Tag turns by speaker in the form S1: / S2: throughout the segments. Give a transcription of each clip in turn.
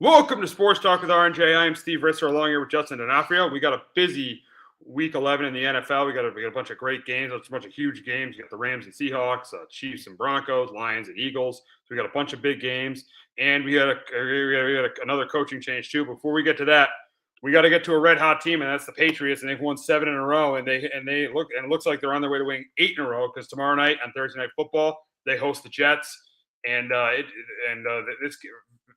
S1: Welcome to Sports Talk with RNJ. I am Steve Risser along here with Justin D'Onofrio. We got a busy week 11 in the NFL. We got a bunch of great games. It's a bunch of huge games. You got the Rams and Seahawks, Chiefs and Broncos, Lions and Eagles. So we got a bunch of big games. And we got another coaching change too. Before we get to that, we got to get to a red hot team, and that's the Patriots. And they've won 7 in a row, and it looks like they're on their way to winning 8 in a row because tomorrow night on Thursday Night Football they host the Jets.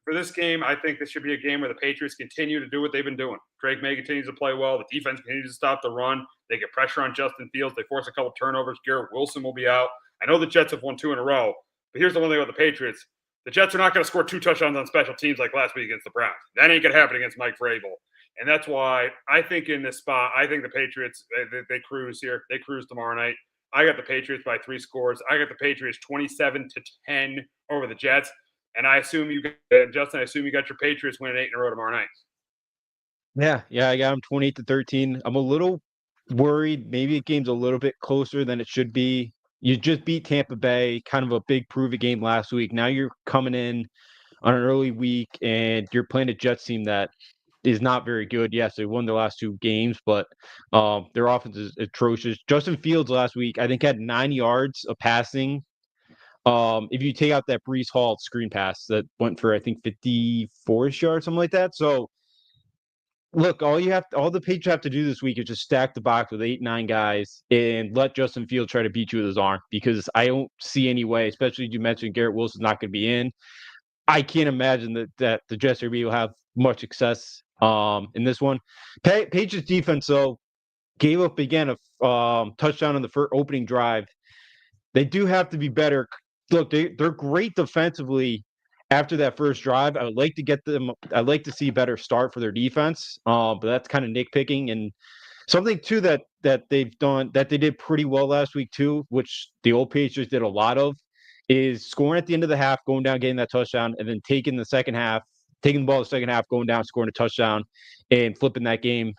S1: For this game, I think this should be a game where the Patriots continue to do what they've been doing. Drake May continues to play well. The defense continues to stop the run. They get pressure on Justin Fields. They force a couple turnovers. Garrett Wilson will be out. I know the Jets have won 2 in a row, but here's the one thing about the Patriots. The Jets are not going to score 2 touchdowns on special teams like last week against the Browns. That ain't going to happen against Mike Vrabel. And that's why I think in this spot, I think the Patriots, they cruise here. They cruise tomorrow night. I got the Patriots by 3 scores. I got the Patriots 27-10 over the Jets. And I assume Justin, I assume you got your Patriots winning 8 in a row tomorrow night.
S2: Yeah, I got them 28-13. I'm a little worried. Maybe the game's a little bit closer than it should be. You just beat Tampa Bay, kind of a big prove-it game last week. Now you're coming in on an early week, and you're playing a Jets team that is not very good. Yes, they won their last 2 games, but their offense is atrocious. Justin Fields last week, I think, had 9 yards of passing. If you take out that Breece Hall screen pass that went for, I think, 54-ish yards, something like that. So, look, all the Patriots have to do this week is just stack the box with 8, 9 guys and let Justin Fields try to beat you with his arm, because I don't see any way, especially you mentioned Garrett Wilson's not going to be in. I can't imagine that the Jets will have much success in this one. Patriots defense, though, gave up again a touchdown on the first opening drive. They do have to be better. Look, they're great defensively after that first drive. I'd like to see a better start for their defense, but that's kind of nitpicking. And something too that they've done that they did pretty well last week too, which the old Patriots did a lot of, is scoring at the end of the half, going down, getting that touchdown, and then taking the ball in the second half, going down, scoring a touchdown, and flipping that game,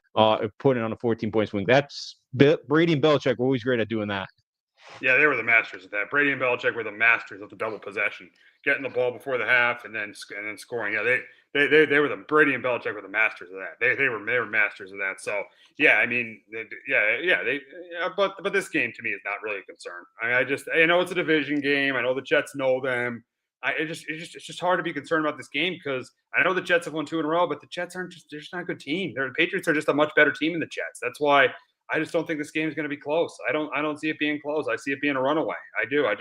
S2: putting it on a 14-point swing. That's Brady and Belichick were always great at doing that.
S1: Yeah, they were the masters of that. Brady and Belichick were the masters of the double possession, getting the ball before the half and then scoring. Yeah, they were the Brady and Belichick were the masters of that. They were masters of that. So yeah, I mean, but this game to me is not really a concern. I know it's a division game. I know the Jets know them. It's just hard to be concerned about this game because I know the Jets have won 2 in a row, but the Jets they're just not a good team. The Patriots are just a much better team than the Jets. That's why I just don't think this game is going to be close. I don't see it being close. I see it being a runaway. I do. I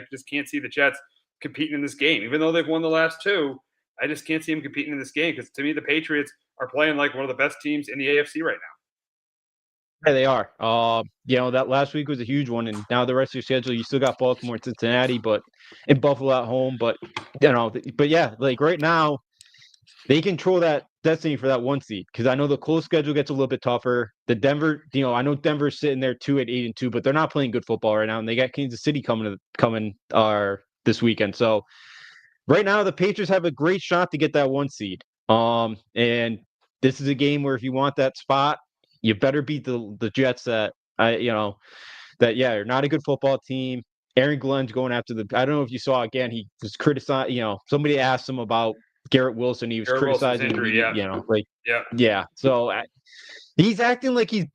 S1: just can't see the Jets competing in this game, even though they've won the last 2. I just can't see them competing in this game because to me the Patriots are playing like one of the best teams in the AFC right now.
S2: Yeah, they are. That last week was a huge one, and now the rest of your schedule, you still got Baltimore and Cincinnati, and Buffalo at home. But yeah, like right now, they control that destiny for that 1 seed, because I know the close schedule gets a little bit tougher. The Denver, I know Denver's sitting there too at 8-2, but they're not playing good football right now, and they got Kansas City coming this weekend. So right now, the Patriots have a great shot to get that 1 seed. And this is a game where if you want that spot, you better beat the Jets. You're not a good football team. Aaron Glenn's going after I don't know if you saw again. He was criticized. Somebody asked him about Garrett Wilson. He was criticizing
S1: injury,
S2: yeah. So he's acting like he's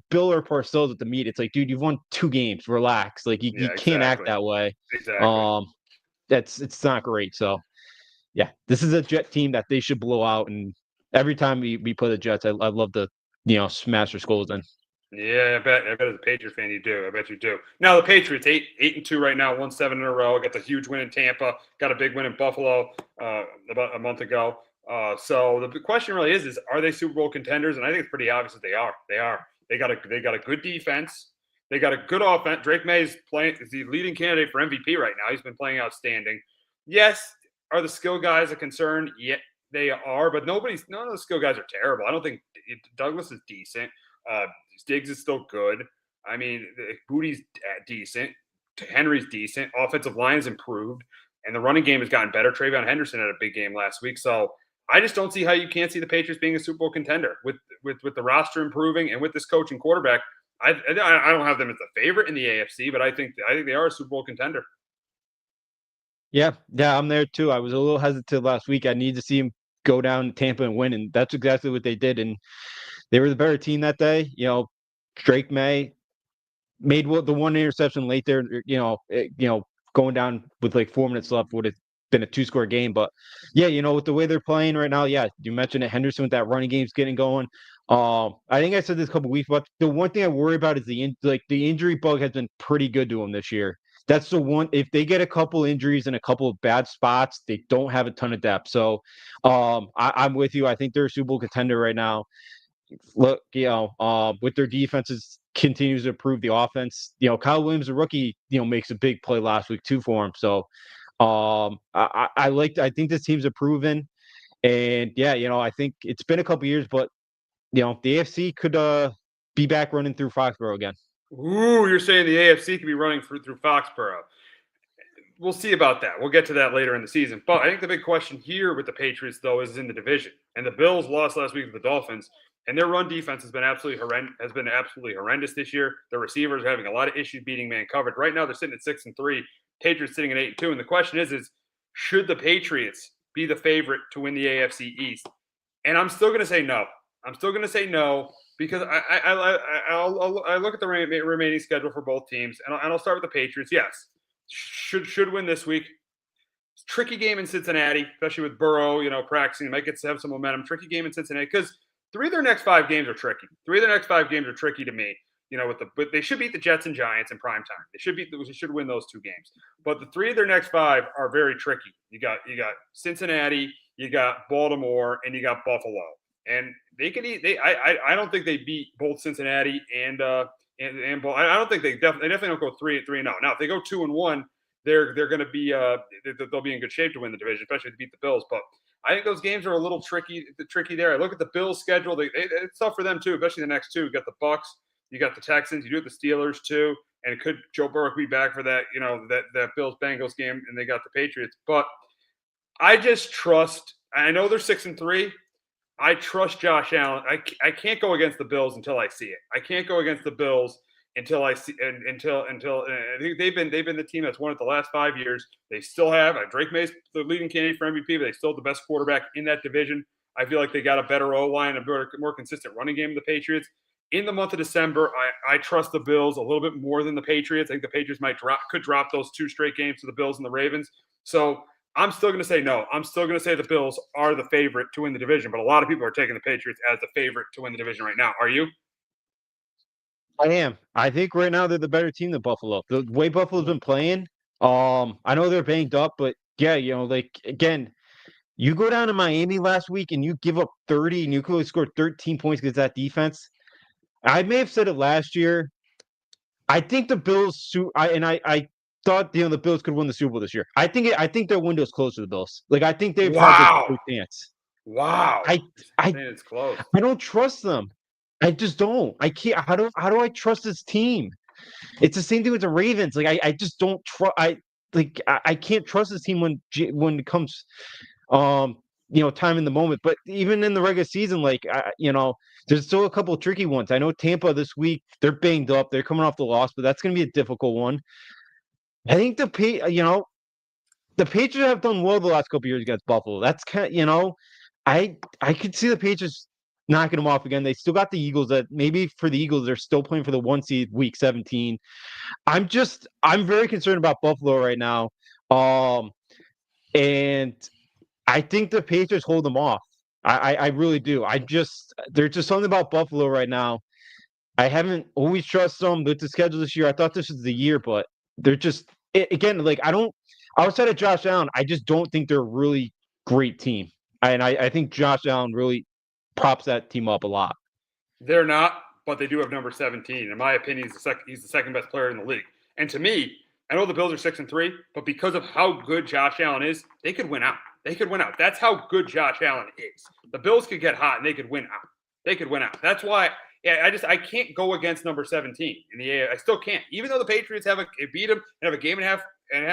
S2: Bill or Parcells at the meet. It's like, dude, you've won 2 games. Relax. Like you can't act that way.
S1: Exactly.
S2: It's not great. So yeah, this is a Jet team that they should blow out. And every time we play the Jets, I love to smash their skulls in.
S1: Yeah, I bet as a Patriot fan you do. I bet you do. Now the Patriots 8-2 right now, won 7 in a row. Got the huge win in Tampa. Got a big win in Buffalo about a month ago. So the question really is are they Super Bowl contenders? And I think it's pretty obvious that they are. They are. They got a good defense. They got a good offense. Drake May is the leading candidate for MVP right now. He's been playing outstanding. Yes, are the skill guys a concern? Yeah, they are. But none of the skill guys are terrible. I don't think Douglas is decent. Diggs is still good. I mean, Booty's decent. Henry's decent. Offensive line has improved. And the running game has gotten better. Travion Henderson had a big game last week. So I just don't see how you can't see the Patriots being a Super Bowl contender with the roster improving and with this coach and quarterback. I don't have them as the favorite in the AFC, but I think they are a Super Bowl contender.
S2: Yeah, I'm there too. I was a little hesitant last week. I need to see him go down to Tampa and win, and that's exactly what they did. And they were the better team that day. Drake May made the one interception late there. Going down with like 4 minutes left would have been a 2-score game. But yeah, with the way they're playing right now, yeah, you mentioned it. Henderson with that running game's getting going. I think I said this a couple weeks, but the one thing I worry about is the injury bug has been pretty good to them this year. That's the one. If they get a couple injuries in a couple of bad spots, they don't have a ton of depth. So, I'm with you. I think they're a Super Bowl contender right now. Look, with their defenses continues to improve the offense. Kyle Williams, a rookie, makes a big play last week too for him. So, I think this team's improving, and yeah, I think it's been a couple years, but the AFC could be back running through Foxborough again.
S1: Ooh, you're saying the AFC could be running through Foxborough. We'll see about that. We'll get to that later in the season. But I think the big question here with the Patriots, though, is in the division. And the Bills lost last week to the Dolphins, and their run defense has been absolutely horrendous this year. Their receivers are having a lot of issues beating man coverage. Right now, they're sitting at 6-3. Patriots sitting at 8-2. And the question is should the Patriots be the favorite to win the AFC East? And I'm still going to say no. Because I look at the remaining schedule for both teams, and I'll start with the Patriots. Yes, should win this week. Tricky game in Cincinnati, especially with Burrow, practicing. They might get to have some momentum. Tricky game in Cincinnati because 3 of their next 5 games are tricky. 3 of their next 5 games are tricky to me. But they should beat the Jets and Giants in prime time. They should win those 2 games. But the 3 of their next 5 are very tricky. You got Cincinnati, you got Baltimore, and you got Buffalo. And they can eat. I don't think they beat both Cincinnati and Baltimore. I don't think they definitely don't go 3-3 now. Now if they go 2-1, they're going to be they'll be in good shape to win the division, especially to beat the Bills. But I think those games are a little tricky there. I look at the Bills' schedule; it's tough for them too, especially the next 2. You got the Bucks, you got the Texans, you do have the Steelers too, and could Joe Burrow be back for that that Bills Bengals game, and they got the Patriots. But I just trust. I know they're 6-3. I trust Josh Allen. I can't go against the Bills until I see it. I can't go against the Bills until I see until I think they've been the team that's won it the last 5 years. They still have Drake May's the leading candidate for MVP, but they still have the best quarterback in that division. I feel like they got a better O-line, a more consistent running game than the Patriots. In the month of December, I trust the Bills a little bit more than the Patriots. I think the Patriots could drop those 2 straight games to the Bills and the Ravens. So I'm still going to say no. I'm still going to say the Bills are the favorite to win the division, but a lot of people are taking the Patriots as the favorite to win the division right now. Are you?
S2: I am. I think right now they're the better team than Buffalo. The way Buffalo's been playing, I know they're banged up, but yeah, again, you go down to Miami last week and you give up 30 and you could only score 13 points against that defense. I may have said it last year. I think the Bills I thought the Bills could win the Super Bowl this year. I think their window's close to the Bills. Like I think they've had a good chance.
S1: Wow. It's close.
S2: I don't trust them. I just don't. I can't. How do I trust this team? It's the same thing with the Ravens. Like I just don't trust. I can't trust this team when it comes, time in the moment. But even in the regular season, there's still a couple of tricky ones. I know Tampa this week they're banged up. They're coming off the loss, but that's going to be a difficult one. I think the Patriots have done well the last couple of years against Buffalo. That's kind of, I could see the Patriots knocking them off again. They still got the Eagles. That maybe for the Eagles, they're still playing for the 1 seed, week 17. I'm very concerned about Buffalo right now. And I think the Patriots hold them off. I really do. There's just something about Buffalo right now. I haven't always trusted them with the schedule this year. I thought this was the year, but they're just again, outside of Josh Allen, I just don't think they're a really great team. And I think Josh Allen really props that team up a lot.
S1: They're not, but they do have number 17. In my opinion, he's the second best player in the league. And to me, I know the Bills are 6-3, but because of how good Josh Allen is, they could win out. That's how good Josh Allen is. The Bills could get hot and they could win out. That's why I can't go against number 17 in the AFC. I still can't. Even though the Patriots beat them and have a game and a half and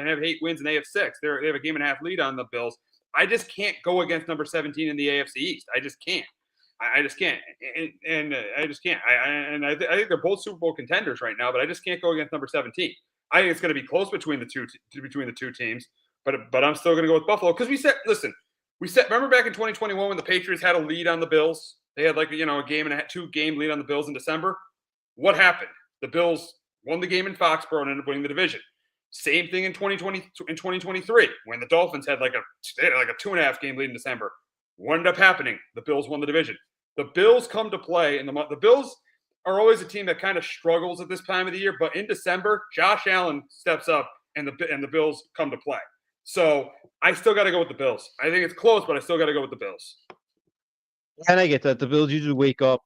S1: have 8 wins and they have 6. They have a game and a half lead on the Bills. I just can't go against number 17 in the AFC East. I just can't. I just can't. And I just can't. I think they're both Super Bowl contenders right now, but I just can't go against number 17. I think it's going to be close between the two teams, but I'm still going to go with Buffalo because we said, listen, remember back in 2021 when the Patriots had a lead on the Bills? They had like a game and a 2-game lead on the Bills in December. What happened? The Bills won the game in Foxborough and ended up winning the division. Same thing in 2023 when the Dolphins had like a 2.5 game lead in December. What ended up happening? The Bills won the division. The Bills come to play in the month. The Bills are always a team that kind of struggles at this time of the year, but in December, Josh Allen steps up and the Bills come to play. So I still got to go with the Bills. I think it's close, but I still got to go with the Bills.
S2: And I get that the Bills usually wake up,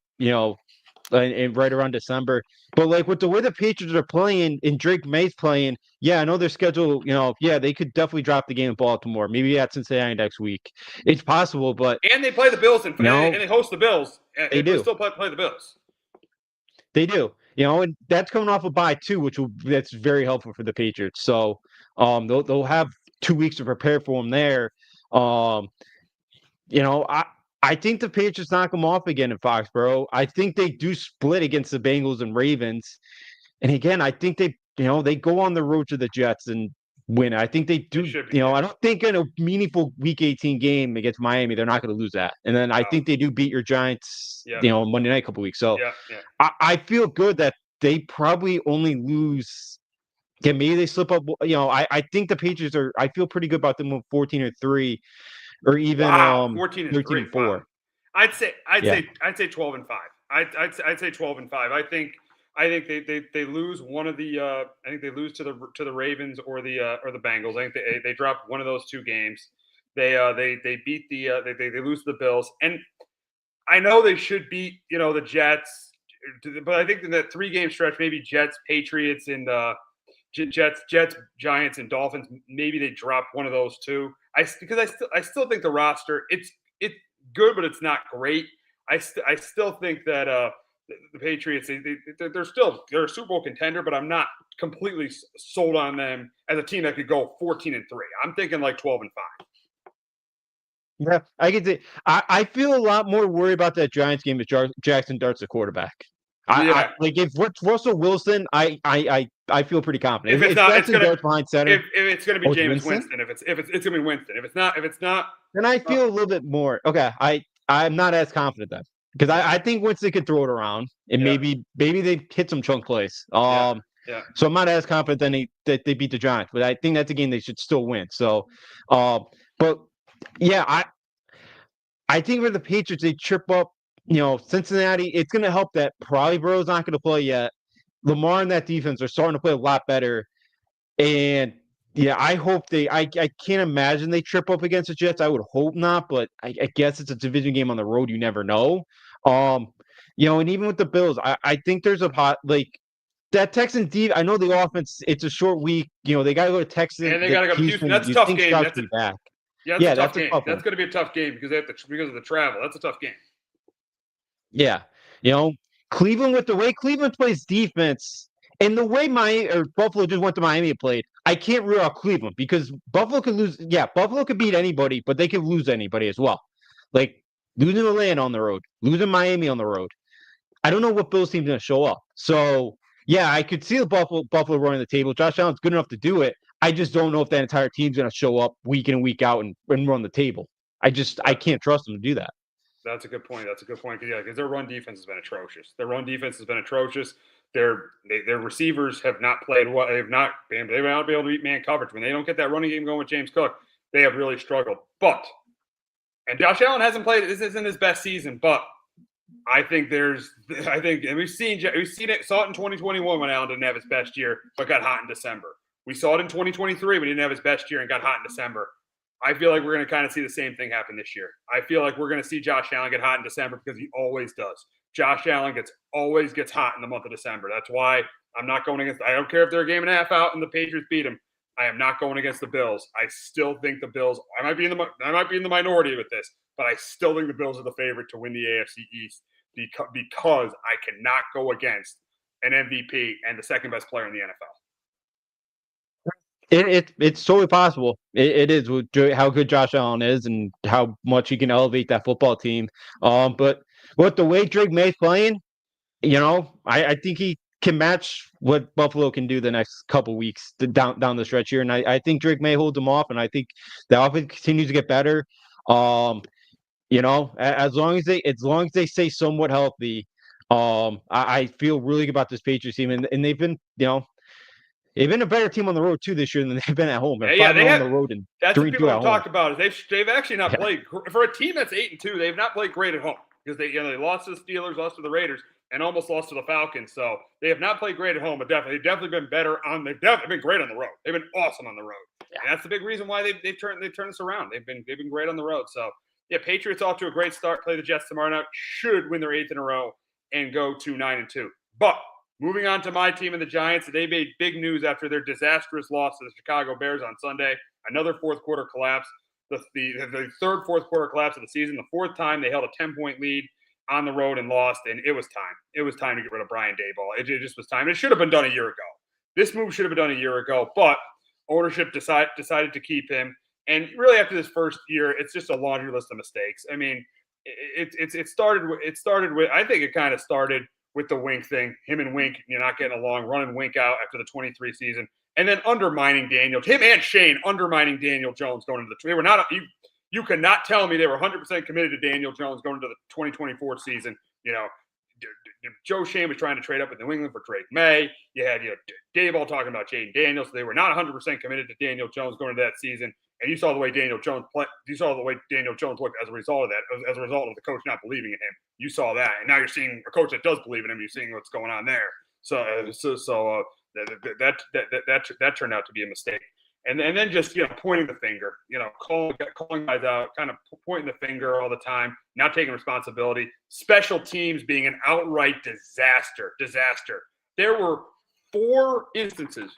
S2: and right around December. But like with the way the Patriots are playing and Drake May's playing, yeah, I know their schedule, they could definitely drop the game in Baltimore. Maybe at Cincinnati next week. It's possible, but
S1: and they play the Bills and they host the Bills.
S2: They do
S1: still play the Bills.
S2: They do, and that's coming off a bye too, that's very helpful for the Patriots. So they'll have 2 weeks to prepare for them there. I think the Patriots knock them off again in Foxborough. I think they do split against the Bengals and Ravens. And again, I think they go on the road to the Jets and win. I think they do. I don't think in a meaningful Week 18 game against Miami, they're not going to lose that. And then I think they do beat your Giants, Monday night a couple weeks. So I feel good that they probably only lose. Yeah, maybe they slip up. I think the Patriots are. I feel pretty good about them with 14-3. Or even 13-4.
S1: Wow. I'd say 12-5. I'd say 12-5. I think they lose one of the. I think they lose to the Ravens or the Bengals. I think they drop one of those 2 games. They beat they lose to the Bills, and I know they should beat the Jets, but I think in that 3-game stretch, maybe Jets, Patriots, and Jets, Giants, and Dolphins. Maybe they drop one of those 2. Because I still think the roster it's good, but it's not great. I still think that the Patriots they're a Super Bowl contender, but I'm not completely sold on them as a team that could go 14-3. I'm thinking like 12-5.
S2: Yeah, I get it. I feel a lot more worried about that Giants game if Jackson Dart's the quarterback. If Russell Wilson, I feel pretty confident.
S1: If it's not, it's gonna
S2: behind center.
S1: If it's gonna be Jameis Winston. If it's gonna be Winston. If it's not,
S2: then I feel a little bit more okay. I'm not as confident then because I think Winston could throw it around and maybe they hit some chunk plays. So I'm not as confident that they beat the Giants, but I think that's a game they should still win. So, but yeah, I think for the Patriots they trip up. Cincinnati, it's going to help that probably Burrow's not going to play yet. Lamar and that defense are starting to play a lot better. And, I hope I can't imagine they trip up against the Jets. I would hope not, but I guess it's a division game on the road. You never know. And even with the Bills, I think there's that Texans defense. I know the offense, it's a short week. They got to go to Texas.
S1: And they got to go to Houston. That's a tough game. That's a tough game. That's going to be a tough game because because of the travel. That's a tough game.
S2: Yeah. Cleveland, with the way Cleveland plays defense and the way Buffalo just went to Miami and played, I can't rule out Cleveland because Buffalo could lose. Yeah, Buffalo could beat anybody, but they could lose anybody as well. Like losing Atlanta on the road, losing Miami on the road. I don't know what Bills team's going to show up. So, yeah, I could see the Buffalo running the table. Josh Allen's good enough to do it. I just don't know if that entire team's going to show up week in and week out and run the table. I can't trust them to do that.
S1: That's a good point. Because their run defense has been atrocious. Their receivers have not played well. They've not been able to beat man coverage. When they don't get that running game going with James Cook, they have really struggled. And Josh Allen hasn't played. This isn't his best season, but I think, and we've seen it. Saw it in 2021 when Allen didn't have his best year, but got hot in December. We saw it in 2023 when he didn't have his best year and got hot in December. I feel like we're going to kind of see the same thing happen this year. I feel like we're going to see Josh Allen get hot in December because he always does. Josh Allen always gets hot in the month of December. That's why I'm not going against. I don't care if they're a game and a half out and the Patriots beat them. I am not going against the Bills. I still think the Bills. I might be in the minority with this, but I still think the Bills are the favorite to win the AFC East because I cannot go against an MVP and the second best player in the NFL.
S2: It's totally possible. It is with how good Josh Allen is and how much he can elevate that football team. But with the way Drake May's playing, I think he can match what Buffalo can do the next couple weeks down the stretch here. And I think Drake May holds them off, and I think the offense continues to get better. As long as they stay somewhat healthy, I feel really good about this Patriots team, and they've been, they've been a better team on the road too this year than they've been at home. They're
S1: Yeah,
S2: 5-0 on the road and
S1: that's what
S2: 3-2
S1: people
S2: at
S1: have
S2: home.
S1: talked about. Is they've actually not
S2: Yeah.
S1: played for a team that's 8-2. They've not played great at home because they lost to the Steelers, lost to the Raiders, and almost lost to the Falcons. So they have not played great at home, but they've definitely been better on. They've definitely been great on the road. They've been awesome on the road, and that's the big reason why they've turned this around. They've been great on the road. So yeah, Patriots off to a great start. Play the Jets tomorrow night. Should win their 8th in a row and go to 9-2. But moving on to my team and the Giants, they made big news after their disastrous loss to the Chicago Bears on Sunday. Another fourth quarter collapse. The third fourth quarter collapse of the season. The fourth time they held a 10-point lead on the road and lost, and it was time. It was time to get rid of Brian Daboll. It just was time. It should have been done a year ago. This move should have been done a year ago, but ownership decided to keep him. And really, after this first year, it's just a laundry list of mistakes. I mean, it started with. I think it kind of started with the Wink thing. Him and Wink, not getting along, running Wink out after the 23 season, and then undermining Daniel. Him and Shane undermining Daniel Jones going into the. They were not. You cannot tell me they were 100% committed to Daniel Jones going into the 2024 season. Joe Shane was trying to trade up with New England for Drake May. You had Daboll talking about Jaden Daniels. So they were not 100% committed to Daniel Jones going into that season. And you saw the way Daniel Jones played. You saw the way Daniel Jones looked as a result of that, as a result of the coach not believing in him. You saw that, and now you're seeing a coach that does believe in him. You're seeing what's going on there. So that turned out to be a mistake. And then just pointing the finger, calling guys out, kind of pointing the finger all the time, not taking responsibility. Special teams being an outright disaster. There were four instances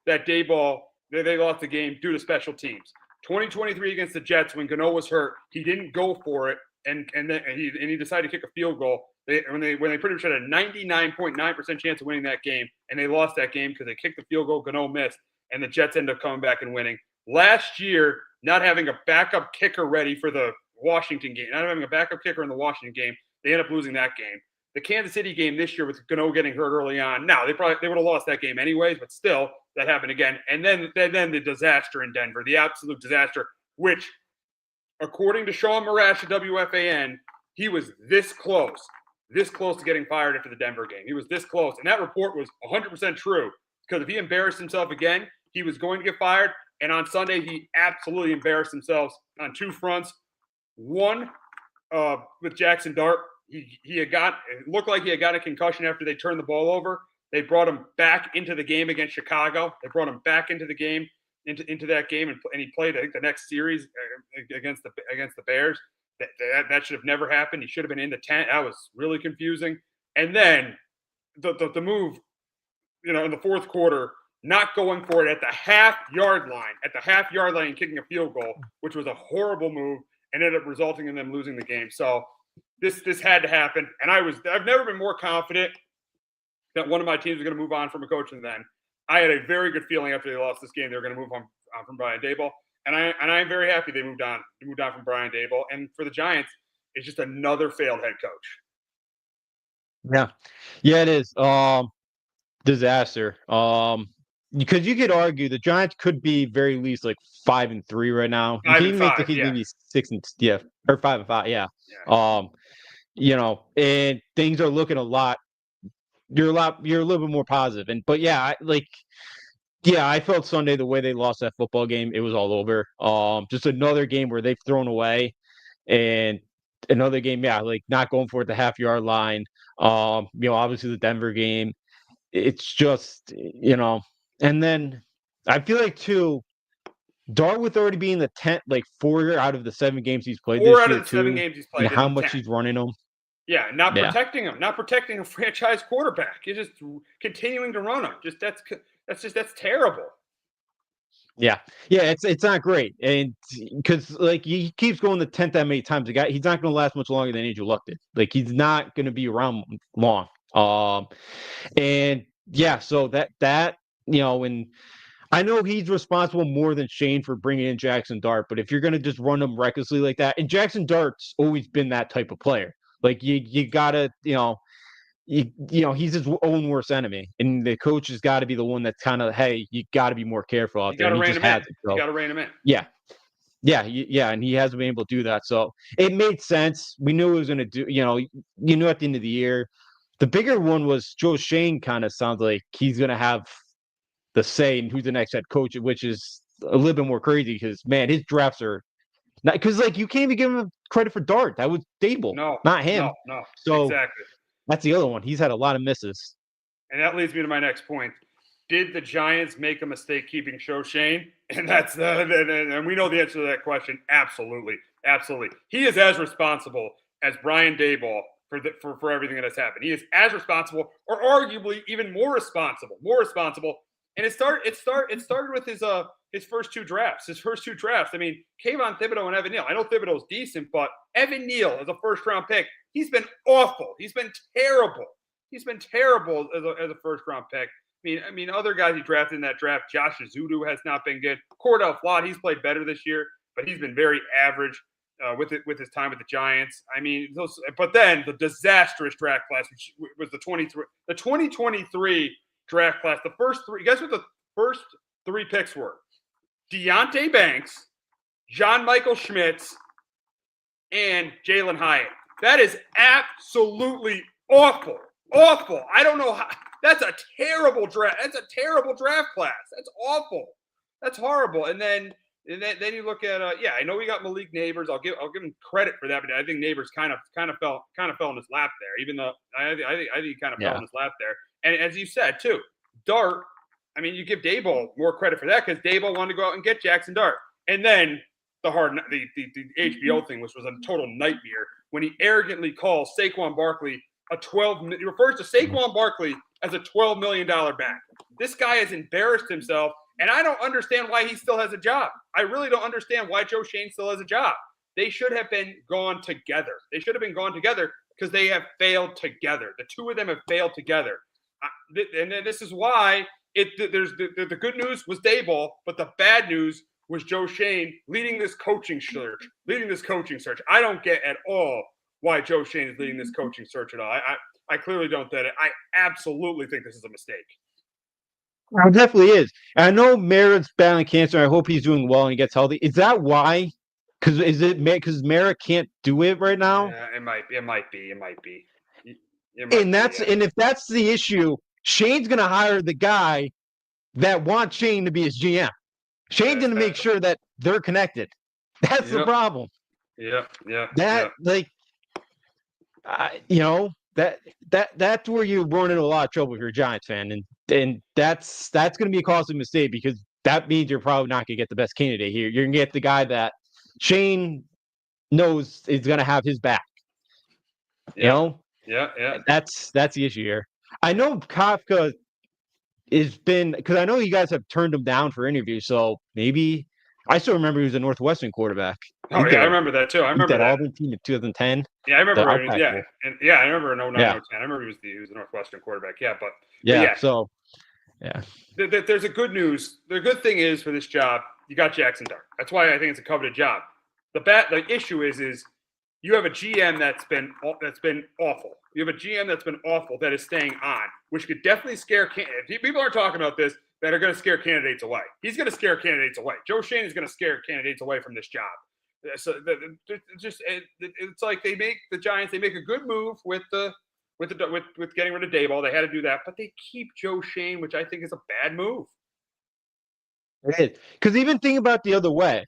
S1: that Daboll they lost the game due to special teams. 2023 against the Jets when Gano was hurt, he didn't go for it, and then he decided to kick a field goal. When they pretty much had a 99.9% chance of winning that game, and they lost that game because they kicked the field goal, Gano missed, and the Jets ended up coming back and winning. Last year, not having a backup kicker ready for the Washington game, not having a backup kicker in the Washington game, they ended up losing that game. The Kansas City game this year with Gano getting hurt early on. Now they would have lost that game anyways, but still that happened again. And then the disaster in Denver, the absolute disaster, which according to Sean Marash at WFAN, he was this close to getting fired after the Denver game. He was this close, and that report was 100% true because if he embarrassed himself again, he was going to get fired. And on Sunday, he absolutely embarrassed himself on two fronts. One, with Jackson Dart. It looked like he had got a concussion after they turned the ball over. They brought him back into the game against Chicago. They brought him back into the game, into that game, and he played, I think, the next series against the Bears. That should have never happened. He should have been in the tent. That was really confusing. And then the move, in the fourth quarter, not going for it at the half-yard line, and kicking a field goal, which was a horrible move, and ended up resulting in them losing the game. So this had to happen, and I've never been more confident that one of my teams was going to move on from a coach than then. I had a very good feeling after they lost this game they were going to move on from Brian Daboll, and I'm very happy they moved on. They moved on from Brian Daboll, and for the Giants, it's just another failed head coach.
S2: Yeah, it is. Disaster. Because you could argue the Giants could be very least like 5-3 right now. You can even make the case maybe 6 or 5-5. Yeah. And things are looking a lot. You're a little bit more positive. I felt Sunday the way they lost that football game, it was all over. Just another game where they've thrown away, and another game, not going for it the half-yard line. Obviously the Denver game. It's just, and then I feel like too, Dartmouth already being the 10th, 4 out of the 7 games he's played this year. 4 out of the
S1: 7 games he's played.
S2: And how much he's running them.
S1: Yeah, protecting him, not protecting a franchise quarterback. You're just continuing to run him. That's terrible.
S2: Yeah, it's not great, and because he keeps going the 10th that many times. The guy, he's not going to last much longer than Andrew Luck did. He's not going to be around long. And yeah, so that and I know he's responsible more than Shane for bringing in Jackson Dart, but if you're going to just run him recklessly like that, and Jackson Dart's always been that type of player. You gotta, he's his own worst enemy, and the coach has got to be the one that's kind of, hey, you got to be more careful out there.
S1: You got to rein him in.
S2: Yeah, Yeah, and he hasn't been able to do that. So it made sense. We knew it was going to do. You knew at the end of the year. The bigger one was Joe Shane. Kind of sounds like he's going to have the say in who's the next head coach, which is a little bit more crazy because man, his drafts are not because like you can't even give him credit for Dart. That was Daboll,
S1: No,
S2: not him.
S1: no,
S2: So
S1: exactly.
S2: that's the other one. He's had a lot of misses.
S1: And that leads me to my next point. Did the Giants make a mistake keeping Joe Shane? And that's and we know the answer to that question. Absolutely, absolutely. He is as responsible as Brian Daboll for everything that has happened. He is as responsible, or arguably even more responsible. And it started with his first two drafts. I mean, Kayvon Thibodeau and Evan Neal. I know Thibodeau's decent, but Evan Neal as a first round pick, he's been awful. He's been terrible. As a first round pick. I mean, other guys he drafted in that draft, Josh Azudu has not been good. Cordell Flott, he's played better this year, but he's been very average with his time with the Giants. I mean, but then the disastrous draft class, which was the 2023 draft class. The first three, guess what the first three picks were? Deontay Banks, John Michael Schmitz, and Jalen Hyatt. That is absolutely awful. I don't know how. That's a terrible draft. That's a terrible draft class. That's awful. That's horrible. And then you look at I know we got Malik Neighbors. I'll give him credit for that, but I think Neighbors kind of fell in his lap there. Even though I think he kind of fell in his lap there. And as you said too, Dart. I mean, you give Daboll more credit for that because Daboll wanted to go out and get Jackson Dart. And then the HBO thing, which was a total nightmare when he arrogantly calls Saquon Barkley he refers to Saquon Barkley as a $12 million back. This guy has embarrassed himself, and I don't understand why he still has a job. I really don't understand why Joe Shane still has a job. They should have been gone together. Because they have failed together. The two of them have failed together. And this is why the good news was Daboll, but the bad news was Joe Shane leading this coaching search. I don't get at all why Joe Shane is leading this coaching search at all. I clearly don't get it. I absolutely think this is a mistake.
S2: Well, it definitely is. And I know Merritt's battling cancer. I hope he's doing well and he gets healthy. Is that why? Because Merritt can't do it right now?
S1: Yeah, it might be.
S2: And if that's the issue, Shane's going to hire the guy that wants Shane to be his GM. Shane's going to make sure that they're connected. That's the problem.
S1: Yeah.
S2: That's where you run into a lot of trouble if you're a Giants fan, and that's going to be a costly mistake because that means you're probably not going to get the best candidate here. You're going to get the guy that Shane knows is going to have his back.
S1: Yeah.
S2: That's the issue here. I know Kafka has been because I know you guys have turned him down for interviews, so maybe I still remember he was a Northwestern quarterback.
S1: I remember that too. I remember that
S2: Auburn team in 2010.
S1: Yeah, I remember. I remember in 09, 10. I remember he was a Northwestern quarterback. So there's a good news. The good thing is for this job, you got Jackson Dart. That's why I think it's a coveted job. The issue is you have a GM that's been awful. You have a GM that's been awful that is staying on, which could definitely scare candidates. People aren't talking about this that are going to scare candidates away. He's going to scare candidates away. Joe Shane is going to scare candidates away from this job. So it's like the Giants. They make a good move with getting rid of Daboll. They had to do that, but they keep Joe Shane, which I think is a bad move.
S2: It is because even think about the other way.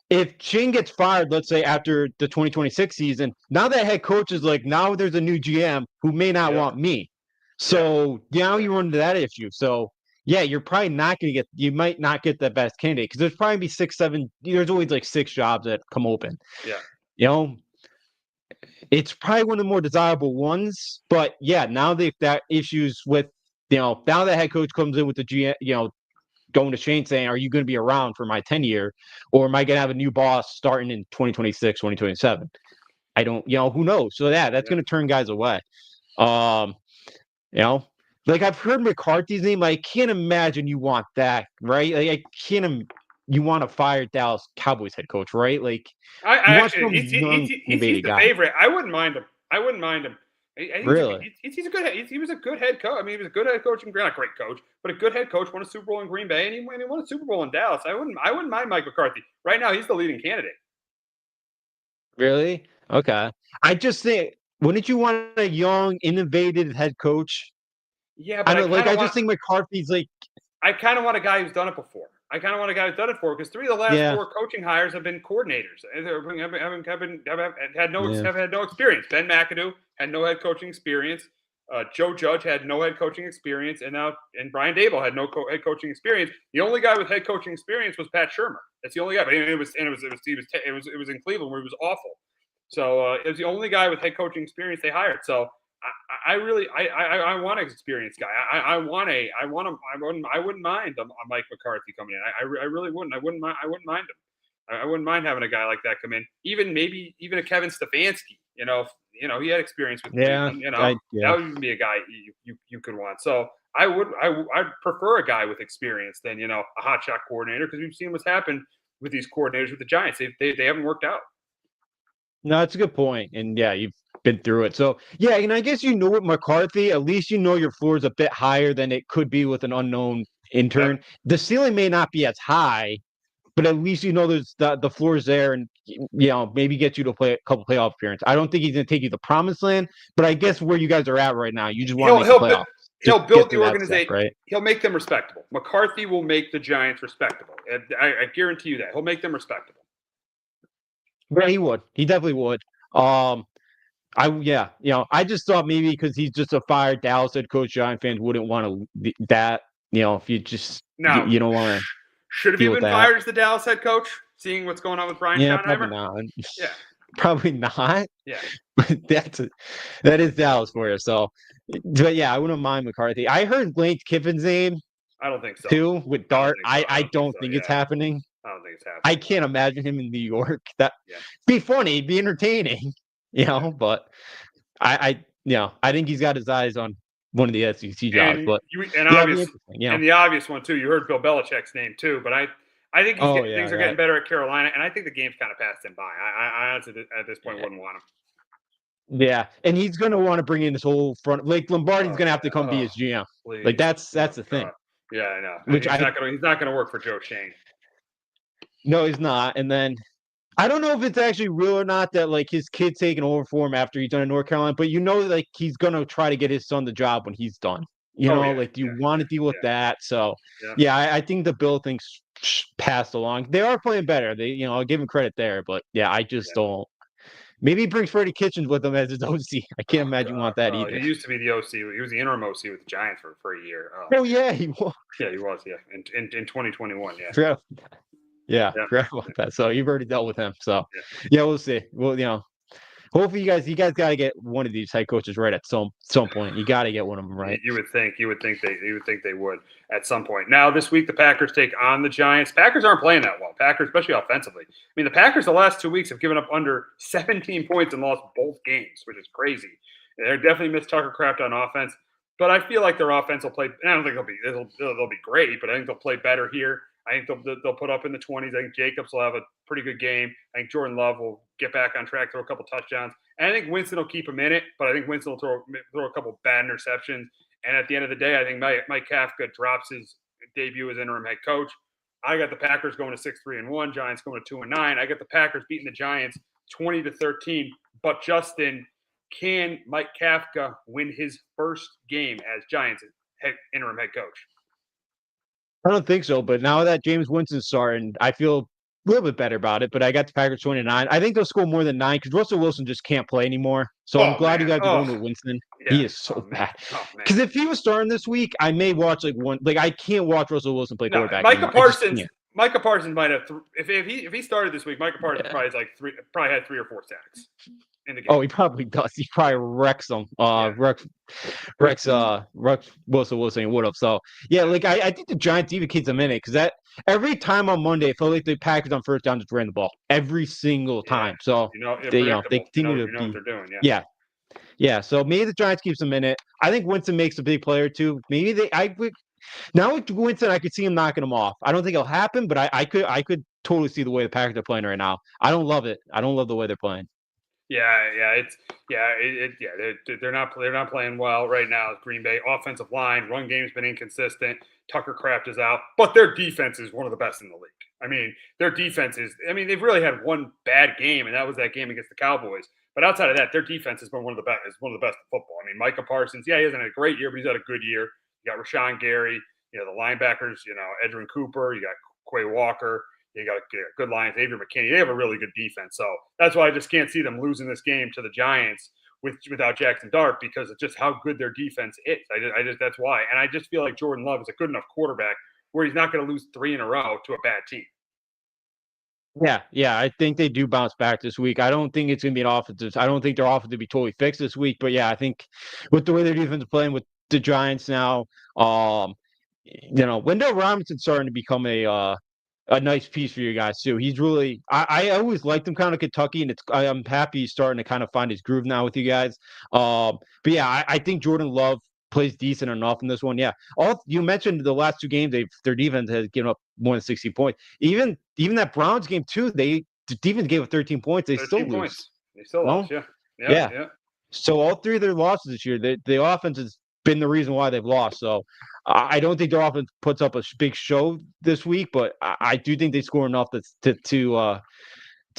S2: If Shane gets fired, let's say after the 2026 season, now that head coach is like, now there's a new GM who may not want me. So now you run into that issue. So you're probably not going to you might not get the best candidate because there's probably be 6, 7, there's always like 6 jobs that come open. Yeah. It's probably one of the more desirable ones, but now that issues with, now that head coach comes in with the GM, going to Shane saying, are you going to be around for my tenure or am I going to have a new boss starting in 2026, 2027? I don't, who knows? So that's going to turn guys away. Like I've heard McCarthy's name. I can't imagine you want that, right? Like I can't. You want to fire Dallas Cowboys head coach, right? Like
S1: he's the favorite. I wouldn't mind him. I think
S2: Really?
S1: he's a good he was a good head coach. I mean, he was a good head coach and not a great coach, but a good head coach. Won a Super Bowl in Green Bay, and he won a Super Bowl in Dallas. I wouldn't mind Mike McCarthy. Right now, he's the leading candidate.
S2: Really? Okay. I just think, wouldn't you want a young, innovative head coach?
S1: Yeah,
S2: I
S1: but
S2: don't like. I just think McCarthy's like,
S1: I kind of want a guy who's done it before. I kind of want a guy who's done it before because 3 of the last
S2: yeah,
S1: 4 coaching hires have been coordinators.
S2: yeah,
S1: Have had no experience. Ben McAdoo had no head coaching experience. Joe Judge had no head coaching experience, and Brian Daboll had no head coaching experience. The only guy with head coaching experience was Pat Shermer. That's the only guy. But it was in Cleveland where he was awful. So it was the only guy with head coaching experience they hired. So I really want an experienced guy. I wouldn't mind a Mike McCarthy coming in. I really wouldn't. I wouldn't mind him. I wouldn't mind having a guy like that come in. Maybe even a Kevin Stefanski. He had experience with
S2: yeah,
S1: Cleveland.
S2: yeah.
S1: That would be a guy you could want. So I'd prefer a guy with experience than a hotshot coordinator because we've seen what's happened with these coordinators with the Giants. They haven't worked out.
S2: No, that's a good point. And yeah, you've been through it. So yeah, and I guess with McCarthy, at least your floor is a bit higher than it could be with an unknown intern.
S1: Yep.
S2: The ceiling may not be as high, but at least there's the floor is there, and maybe get you to play a couple playoff appearances. I don't think he's gonna take you to the promised land, but I guess where you guys are at right now, you just want to make the playoffs.
S1: He'll build the organization.
S2: Step, right?
S1: He'll make them respectable. McCarthy will make the Giants respectable. I guarantee you that. He'll make them respectable.
S2: Yeah, he would. He definitely would. I just thought maybe because he's just a fired Dallas head coach, Giant fans wouldn't want to that. If you just you don't want to.
S1: Should have he been fired as the Dallas head coach? Seeing what's going on with Brian Schottenheimer?
S2: Probably not.
S1: Yeah,
S2: probably not.
S1: Yeah,
S2: but that is Dallas for you. So, but yeah, I wouldn't mind McCarthy. I heard Lane Kiffin's name.
S1: I don't think so.
S2: Too with Dart. I don't think it's happening.
S1: I don't think it's happening.
S2: I can't imagine him in New York. That'd be funny, be entertaining, but I think he's got his eyes on one of the SEC jobs. But
S1: and the obvious one too. You heard Bill Belichick's name too, but I think things are getting better at Carolina, and I think the game's kind of passed him by. I honestly at this point wouldn't want him.
S2: Yeah, and he's going to want to bring in this whole front. Like Lombardi's going to have to come be his GM.
S1: Please.
S2: Like that's the thing.
S1: Yeah, I know. He's not going to work for Joe Schoen.
S2: No, he's not. And then I don't know if it's actually real or not that like his kid's taking over for him after he's done in North Carolina, but like he's going to try to get his son the job when he's done. Do you want to deal with that? So I think the Bill thing's passed along. They are playing better. I'll give him credit there, but I just don't. Maybe he brings Freddie Kitchens with him as his OC. I can't imagine you want that either.
S1: He used to be the OC. He was the interim OC with the Giants for a year.
S2: Oh yeah, he was.
S1: Yeah, he was. Yeah, in 2021. Yeah.
S2: Forgot about that. So you've already dealt with him. So we'll see. Well, hopefully you guys got to get one of these head coaches right at some point. You got to get one of them right.
S1: You would think they would at some point. Now this week the Packers take on the Giants. Packers aren't playing that well. Packers, especially offensively. I mean, the Packers the last 2 weeks have given up under 17 points and lost both games, which is crazy. They're definitely missed Tucker Kraft on offense, but I feel like their offense will play. I don't think they'll be great, but I think they'll play better here. I think they'll put up in the 20s. I think Jacobs will have a pretty good game. I think Jordan Love will get back on track, throw a couple touchdowns. And I think Winston will keep him in it, but I think Winston will throw a couple bad interceptions. And at the end of the day, I think Mike Kafka drops his debut as interim head coach. I got the Packers going to 6-3-1, Giants going to 2-9. I got the Packers beating the Giants 20-13. But Justin, can Mike Kafka win his first game as Giants interim head coach?
S2: I don't think so, but now that James Winston's starting, I feel a little bit better about it. But I got the Packers 29. I think they'll score more than 9 because Russell Wilson just can't play anymore. So I'm glad you guys are going with Winston. Yeah. He is so bad. Because if he was starting this week, I may watch I can't watch Russell Wilson play quarterback.
S1: Micah Parsons might have if he started this week. Micah Parsons probably had 3 or 4 sacks in the game.
S2: Oh, he probably does. He probably wrecks them. Wrecks Russell Wilson would have. So I think the Giants even keeps them in it because that every time on Monday, it felt like the Packers on first down just ran the ball every single time. So they continue to be. What they're doing. Yeah. So maybe the Giants keeps them in it. I think Winston makes a big player too. Maybe now with Winston, I could see him knocking him off. I don't think it'll happen, but I could totally see the way the Packers are playing right now. I don't love it. I don't love the way they're playing.
S1: They're not playing well right now. Green Bay offensive line, run game's been inconsistent. Tucker Kraft is out, but their defense is one of the best in the league. I mean, their defense is. I mean, they've really had one bad game, and that was that game against the Cowboys. But outside of that, their defense has been one of the best. Is one of the best in football. I mean, Micah Parsons, he hasn't had a great year, but he's had a good year. You got Rashawn Gary, the linebackers, Edwin Cooper, you got Quay Walker. You got good Lions, Xavier McKinney. They have a really good defense. So that's why I just can't see them losing this game to the Giants without Jackson Dart because of just how good their defense is. I just that's why. And I just feel like Jordan Love is a good enough quarterback where he's not going to lose 3 in a row to a bad team.
S2: Yeah, I think they do bounce back this week. I don't think it's going to be an offensive. I don't think their offense to be totally fixed this week. But yeah, I think with the way their defense is playing with the Giants now, Wendell Robinson's starting to become a nice piece for you guys too. He's really I always liked him kind of Kentucky, and I'm happy he's starting to kind of find his groove now with you guys. But yeah, I think Jordan Love plays decent enough in this one. Yeah. All you mentioned the last 2 games, their defense has given up more than 60 points. Even that Browns game too, the defense gave up 13 points. They
S1: 13
S2: still
S1: points.
S2: lose.
S1: They still lost, yeah.
S2: Yeah. So all 3 of their losses this year, the offense has been the reason why they've lost. So I don't think their offense puts up a big show this week, but I do think they score enough to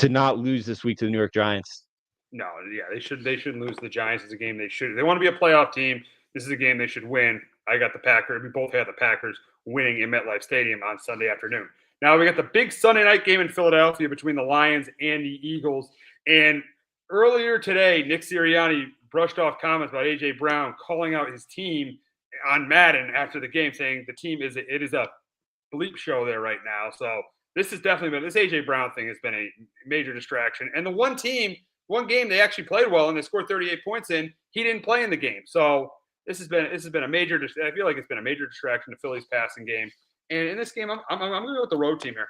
S2: not lose this week to the New York Giants.
S1: No, yeah, they shouldn't lose to the Giants. It's a game they should. They want to be a playoff team. This is a game they should win. I got the Packers. We both had the Packers winning in MetLife Stadium on Sunday afternoon. Now we got the big Sunday night game in Philadelphia between the Lions and the Eagles. And earlier today, Nick Sirianni brushed off comments about A.J. Brown calling out his team on Madden after the game, saying it is a bleep show there right now. So this has definitely been this A.J. Brown thing has been a major distraction. And the one game they actually played well and they scored 38 points in, he didn't play in the game. So this has been a major. I feel like it's been a major distraction to Philly's passing game. And in this game, I'm going to go with the road team here.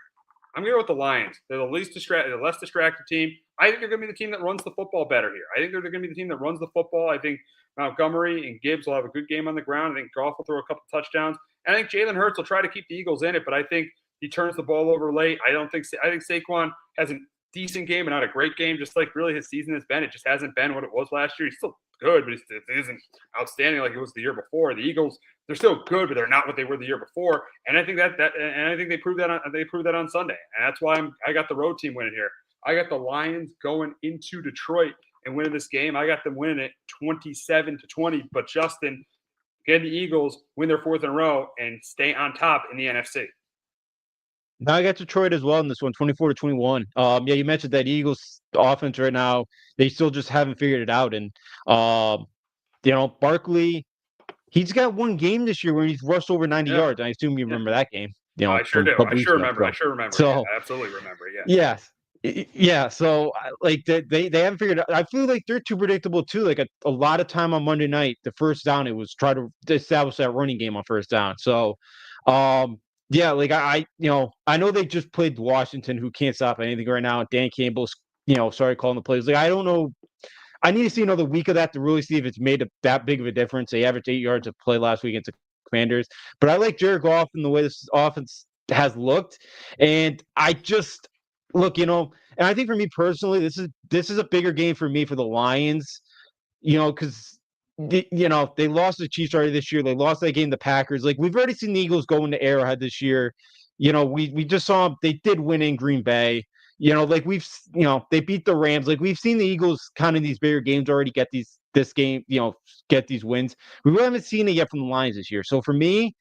S1: I'm going to go with the Lions. They're the less distracted team. I think they're going to be the team that runs the football better here. I think they're going to be the team that runs the football. I think Montgomery and Gibbs will have a good game on the ground. I think Goff will throw a couple touchdowns. And I think Jalen Hurts will try to keep the Eagles in it, but I think he turns the ball over late. I think Saquon has a decent game and not a great game, just like really his season has been. It just hasn't been what it was last year. He's still good, but it isn't outstanding like it was the year before. The Eagles, they're still good, but they're not what they were the year before. And I think I think they proved that on Sunday. And that's why I got the road team winning here. I got the Lions going into Detroit and winning this game. I got them winning it 27-20. But Justin, get the Eagles win their 4th in a row and stay on top in the NFC.
S2: Now I got Detroit as well in this one, 24-21. Yeah, you mentioned that Eagles offense right now, they still just haven't figured it out. And Barkley, he's got one game this year where he's rushed over 90 yards. I assume you remember that game.
S1: I sure do. I sure remember. So, yeah, I absolutely remember. Yeah.
S2: Yeah. So like they haven't figured out. I feel like they're too predictable too. Like a lot of time on Monday night, the first down, it was try to establish that running game on first down. So, yeah, like I know they just played Washington, who can't stop anything right now. Dan Campbell's, started calling the plays. Like I don't know. I need to see another week of that to really see if it's made that big of a difference. They averaged 8 yards of play last week against the Commanders, but I like Jared Goff and the way this offense has looked, and I just look, and I think for me personally, this is a bigger game for me for the Lions, because. They lost the Chiefs already this year. They lost that game to the Packers. Like we've already seen the Eagles go into Arrowhead this year. We just saw them. They did win in Green Bay. Like they beat the Rams. Like we've seen the Eagles kind of these bigger games already get these wins. We really haven't seen it yet from the Lions this year. So for me,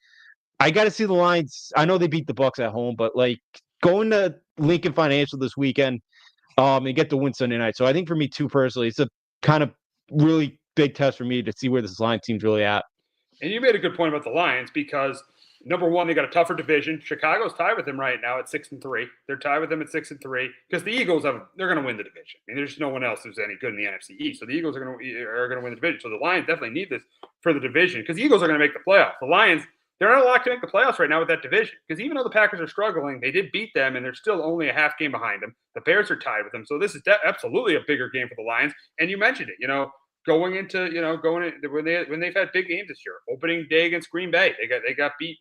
S2: I got to see the Lions. I know they beat the Bucs at home, but like going to Lincoln Financial this weekend, and get the win Sunday night. So I think for me too personally, it's a kind of really big test for me to see where this Lions team's really at.
S1: And you made a good point about the Lions because number one, they got a tougher division. Chicago's tied with them right now at 6-3. They're tied with them at 6-3 because the Eagles they're going to win the division. I mean, there's no one else who's any good in the NFC East. So the Eagles are going to win the division. So the Lions definitely need this for the division because the Eagles are going to make the playoffs. The Lions, they're not allowed to make the playoffs right now with that division because even though the Packers are struggling, they did beat them and they're still only a half game behind them. The Bears are tied with them. So this is absolutely a bigger game for the Lions. And you mentioned it, going into when they've had big games this year. Opening day against Green Bay, they got beat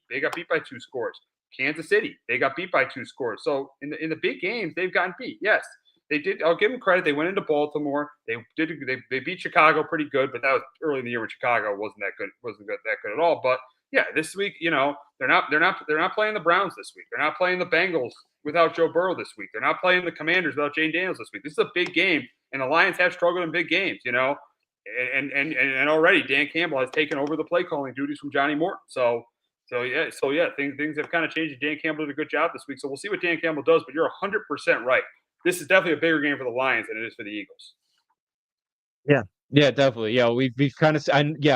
S1: by 2 scores. Kansas City, they got beat by 2 scores. So in the big games, they've gotten beat. Yes, they did. I'll give them credit. They went into Baltimore. They beat Chicago pretty good, but that was early in the year when Chicago wasn't that good. Wasn't good, that good at all. But yeah, this week, they're not playing the Browns this week. They're not playing the Bengals without Joe Burrow this week. They're not playing the Commanders without Jane Daniels this week. This is a big game, and the Lions have struggled in big games. And already Dan Campbell has taken over the play calling duties from Johnny Morton. So things have kind of changed. Dan Campbell did a good job this week. So we'll see what Dan Campbell does. But you're 100% right. This is definitely a bigger game for the Lions than it is for the Eagles.
S2: Yeah, definitely. Yeah, we've kind of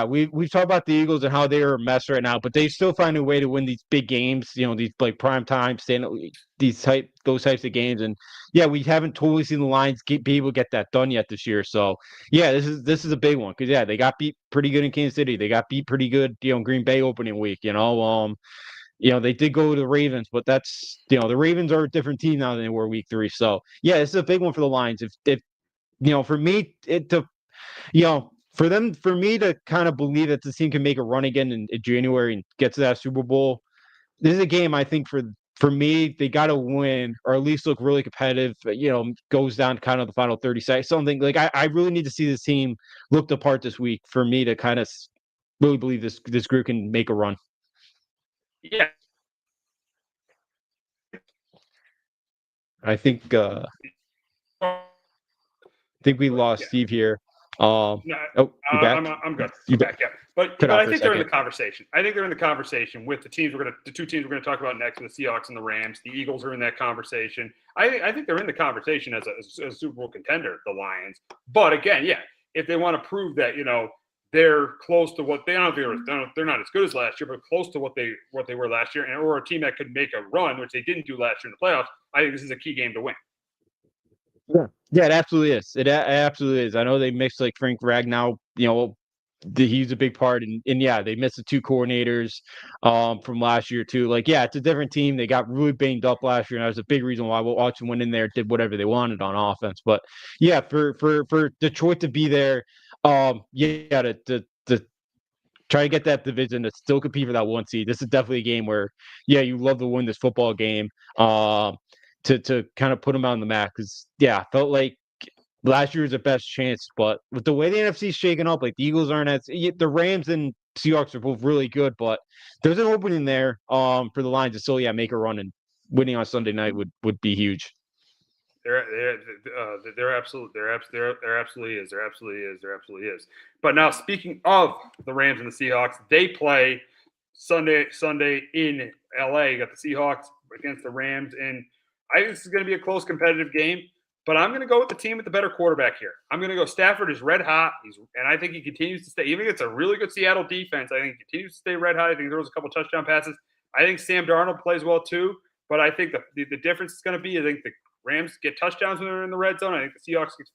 S2: we've talked about the Eagles and how they are a mess right now, but they still find a way to win these big games. These like prime time, those types of games, and yeah, we haven't totally seen the Lions be able to get that done yet this year. So yeah, this is a big one because they got beat pretty good in Kansas City. They got beat pretty good, Green Bay opening week. They did go to the Ravens, but that's the Ravens are a different team now than they were week 3. So yeah, this is a big one for the Lions. If for me for me to kind of believe that this team can make a run again in January and get to that Super Bowl, this is a game I think for me, they got to win or at least look really competitive. Goes down to kind of the final 30 seconds. Something like I really need to see this team look the part this week for me to kind of really believe this group can make a run.
S1: Yeah.
S2: I think we lost Steve here.
S1: No,
S2: you back?
S1: I'm good.
S2: You
S1: back? Yeah, but I think they're in the conversation. I think they're in the conversation with the two teams we're gonna talk about next, the Seahawks and the Rams. The Eagles are in that conversation. I think they're in the conversation as a Super Bowl contender, the Lions. But again, if they want to prove that they're close to what they're not as good as last year, but close to what they were last year, or a team that could make a run, which they didn't do last year in the playoffs. I think this is a key game to win.
S2: Yeah, it absolutely is. It absolutely is. I know they mixed like Frank Ragnow, he's a big part, and they missed the 2 coordinators from last year too. Like, it's a different team. They got really banged up last year, and that was a big reason why Watson went in there, did whatever they wanted on offense. But yeah, for Detroit to be there, to try to get that division to still compete for that 1 seed. This is definitely a game where you love to win this football game. To kind of put them on the map because felt like last year was the best chance, but with the way the NFC is shaking up, like the Eagles aren't the Rams and Seahawks are both really good, but there's an opening there for the Lions to still make a run, and winning on Sunday night would be huge.
S1: There absolutely is. But now, speaking of the Rams and the Seahawks, they play Sunday in LA. You got the Seahawks against the Rams, and I think this is going to be a close competitive game, but I'm going to go with the team with the better quarterback here. I'm going to go Stafford is red hot, and I think he continues to stay. Even if it's a really good Seattle defense, I think he continues to stay red hot. I think there was a couple touchdown passes. I think Sam Darnold plays well too, but I think the difference is going to be I think the Rams get touchdowns when they're in the red zone. I think the Seahawks kick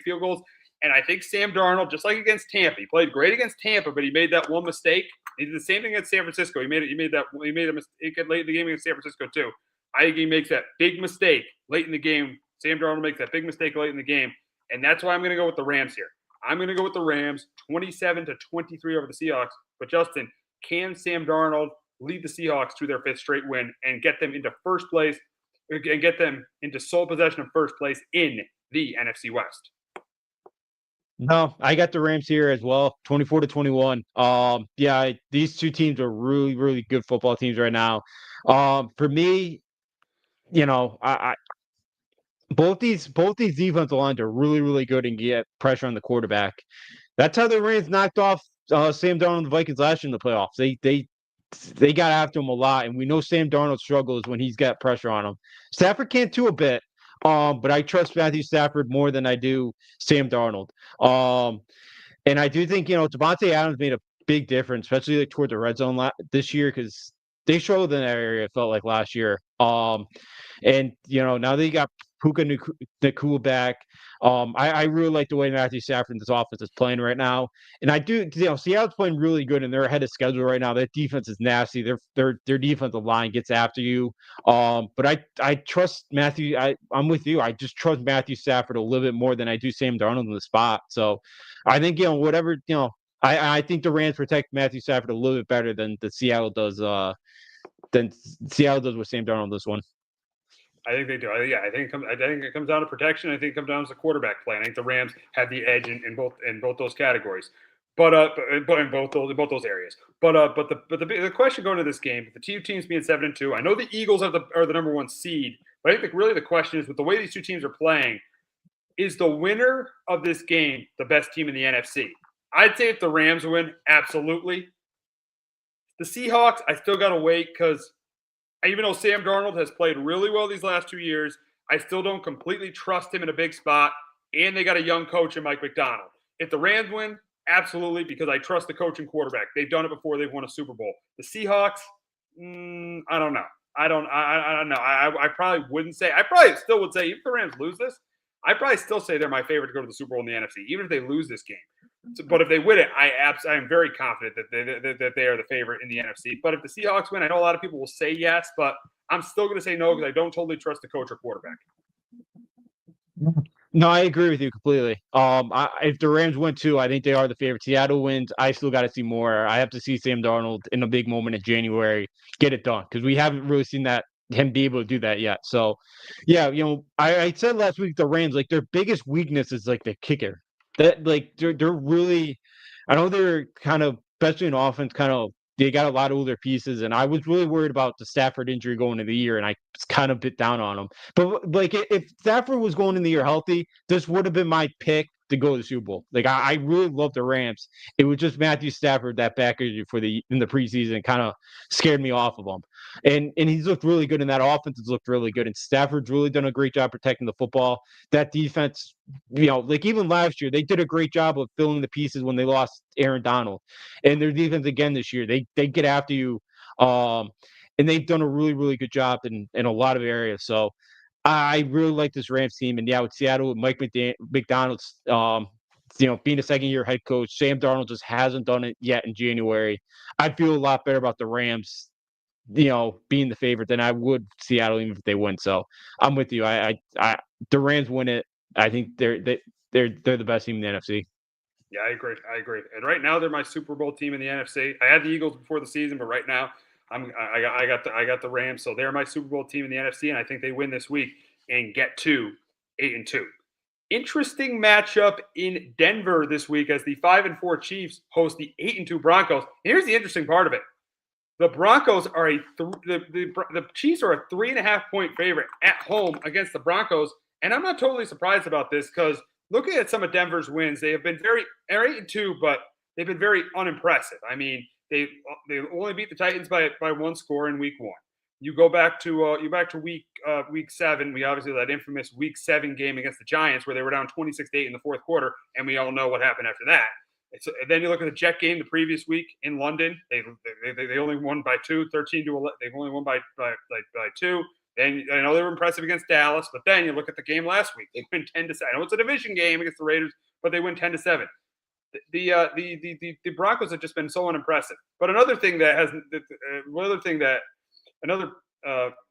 S1: field goals. And I think Sam Darnold, just like against Tampa, he played great against Tampa, but he made that one mistake. He did the same thing against San Francisco. He made a mistake late in the game against San Francisco too. I think he makes that big mistake late in the game. Sam Darnold makes that big mistake late in the game, and that's why I'm going to go with the Rams here. I'm going to go with the Rams, 27-23 over the Seahawks. But Justin, can Sam Darnold lead the Seahawks to their 5th straight win and get them into first place and get them into sole possession of first place in the NFC West?
S2: No, I got the Rams here as well, 24-21. These 2 teams are really, really good football teams right now. For me, I both these defensive lines are really, really good and get pressure on the quarterback. That's how the Rams knocked off Sam Darnold and the Vikings last year in the playoffs. They got after him a lot, and we know Sam Darnold struggles when he's got pressure on him. Stafford can too a bit, but I trust Matthew Stafford more than I do Sam Darnold. And I do think Devontae Adams made a big difference, especially like toward the red zone this year because they struggled in that area. It felt like last year. And now they got Puka Nacua back. I really like the way Matthew Stafford in this offense is playing right now. And I do, Seattle's playing really good and they're ahead of schedule right now. That defense is nasty. Their defensive line gets after you. But I trust Matthew. I'm with you. I just trust Matthew Stafford a little bit more than I do Sam Darnold in the spot. So I think, whatever, I think the Rams protect Matthew Stafford a little bit better than Seattle does with Sam Darnold this one.
S1: I think they do. I think it comes down to protection. I think it comes down to the quarterback play. I think the Rams have the edge in both those categories. But in both those areas. But the question going to this game, the two teams being 7-2, I know the Eagles are the number one seed, but I think really the question is with the way these two teams are playing, is the winner of this game the best team in the NFC? I'd say if the Rams win, absolutely. The Seahawks, I still got to wait because even though Sam Darnold has played really well these last 2 years, I still don't completely trust him in a big spot. And they got a young coach in Mike McDonald. If the Rams win, absolutely, because I trust the coach and quarterback. They've done it before. They've won a Super Bowl. The Seahawks, I don't know. I don't know. I probably wouldn't say. I probably still would say if the Rams lose this, I'd probably still say they're my favorite to go to the Super Bowl in the NFC, even if they lose this game. But if they win it, I am very confident that they are the favorite in the NFC. But if the Seahawks win, I know a lot of people will say yes, but I'm still going to say no because I don't totally trust the coach or quarterback.
S2: No, I agree with you completely. If the Rams win too, I think they are the favorite. Seattle wins. I still got to see more. I have to see Sam Darnold in a big moment in January get it done because we haven't really seen him be able to do that yet. So, yeah, I said last week the Rams, like, their biggest weakness is like the kicker. That, like, they're really, I know they're kind of, especially in offense, kind of, they got a lot of older pieces, and I was really worried about the Stafford injury going into the year, and I kind of bit down on him. But like, if Stafford was going in the year healthy, this would have been my pick to go to the Super Bowl. Like, I really love the Rams. It was just Matthew Stafford that back injury in the preseason kind of scared me off of him. And he's looked really good, and that offense has looked really good. And Stafford's really done a great job protecting the football. That defense, like even last year, they did a great job of filling the pieces when they lost Aaron Donald. And their defense again this year, they get after you. And they've done a really, really good job in a lot of areas. So I really like this Rams team. And yeah, with Seattle, with Mike McDonald's, being a second-year head coach, Sam Darnold just hasn't done it yet in January. I feel a lot better about the Rams, being the favorite than I would Seattle even if they win. So I'm with you. The Rams win it. I think they're the best team in the NFC.
S1: Yeah, I agree. And right now they're my Super Bowl team in the NFC. I had the Eagles before the season, but right now I got the Rams. So they're my Super Bowl team in the NFC, and I think they win this week and get to 8-2. Interesting matchup in Denver this week as the 5-4 Chiefs host the 8-2 Broncos. And here's the interesting part of it. The Broncos are the Chiefs are a 3.5-point favorite at home against the Broncos, and I'm not totally surprised about this because looking at some of Denver's wins, they have been they're 8-2, but they've been very unimpressive. I mean, they only beat the Titans by one score in Week 1. You go back to week 7. We obviously had that infamous Week 7 game against the Giants where they were down 26-8 in the fourth quarter, and we all know what happened after that. And then you look at the Jet game the previous week in London. They only won by 2, 13-11. They've only won by 2. Then I know they were impressive against Dallas, but then you look at the game last week. They win 10-7. I know it's a division game against the Raiders, but they win 10-7. The Broncos have just been so unimpressive. But another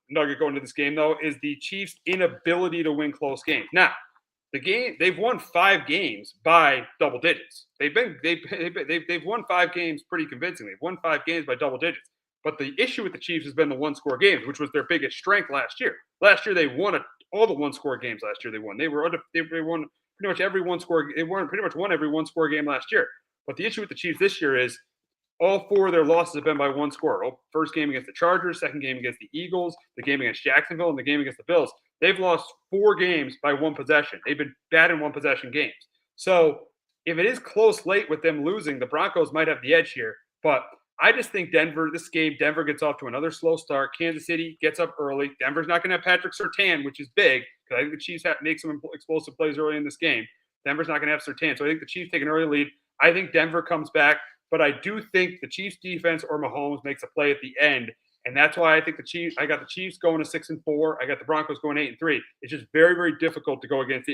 S1: nugget going into this game though is the Chiefs' inability to win close games. Now, they've won 5 games by double digits. They've won 5 games pretty convincingly. They've won 5 games by double digits. But the issue with the Chiefs has been the one-score games, which was their biggest strength last year. Last year they won all the one-score games. Last year they won. They won pretty much every one-score. They pretty much won every one-score game last year. But the issue with the Chiefs this year is all 4 of their losses have been by one score. First game against the Chargers, second game against the Eagles, the game against Jacksonville, and the game against the Bills. They've lost 4 games by one possession. They've been bad in one-possession games. So if it is close late with them losing, the Broncos might have the edge here. But I just think Denver gets off to another slow start. Kansas City gets up early. Denver's not going to have Patrick Surtain, which is big, because I think the Chiefs make some explosive plays early in this game. Denver's not going to have Surtain. So I think the Chiefs take an early lead. I think Denver comes back, but I do think the Chiefs defense or Mahomes makes a play at the end. And that's why I think I got the Chiefs going to 6-4. I got the Broncos going 8-3. It's just very, very difficult to go against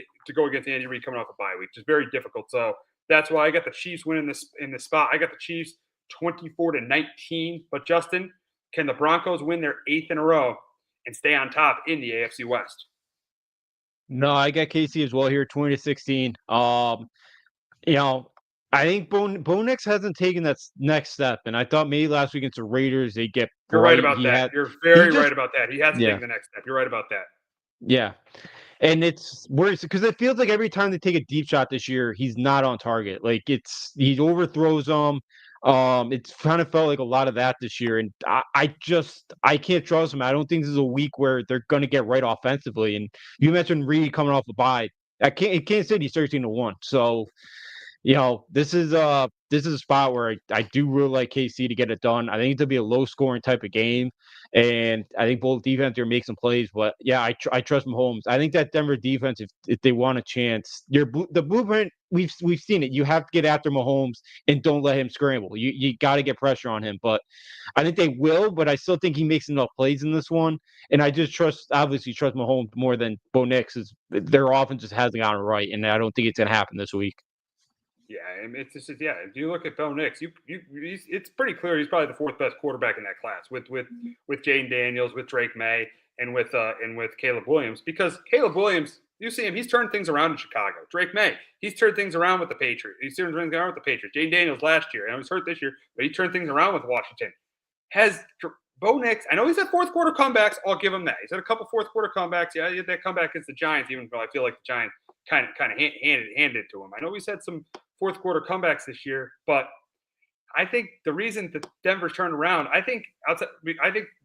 S1: Andy Reid coming off a bye week. Just very difficult. So that's why I got the Chiefs winning in this spot. I got the Chiefs 24-19. But Justin, can the Broncos win their 8th in a row and stay on top in the AFC West?
S2: No, I got KC as well here, 20-16. I think Bo Nix hasn't taken that next step, and I thought maybe last week against the Raiders they get.
S1: You're right about that. You're very right about that. He hasn't taken the next step. You're right about that.
S2: Yeah. And it's worse because it feels like every time they take a deep shot this year, he's not on target. Like he overthrows them. It's kind of felt like a lot of that this year, and I can't trust him. I don't think this is a week where they're going to get right offensively. And you mentioned Reed coming off a bye. I can't. It Kansas City's 13-1. So this is a spot where I do really like KC to get it done. I think it'll be a low scoring type of game, and I think both defense are make some plays. But yeah, I trust Mahomes. I think that Denver defense, if they want a chance, the blueprint we've seen it. You have to get after Mahomes and don't let him scramble. You got to get pressure on him. But I think they will. But I still think he makes enough plays in this one, and I just obviously trust Mahomes more than Bo Nix. Is their offense just hasn't gotten right, and I don't think it's gonna happen this week.
S1: Yeah, and it's just yeah. If you look at Bo Nix, it's pretty clear he's probably the fourth best quarterback in that class with Jaden Daniels, with Drake May, and with Caleb Williams. Because Caleb Williams, you see him, he's turned things around in Chicago. Drake May, he's turned things around with the Patriots. He's turned things around with the Patriots. Jaden Daniels last year, and he was hurt this year, but he turned things around with Washington. Has Bo Nix? I know he's had fourth quarter comebacks. I'll give him that. He's had a couple fourth quarter comebacks. Yeah, he had that comeback against the Giants, even though I feel like the Giants kind of handed it to him. I know he's had some fourth quarter comebacks this year, but I think the reason that Denver's turned around, I think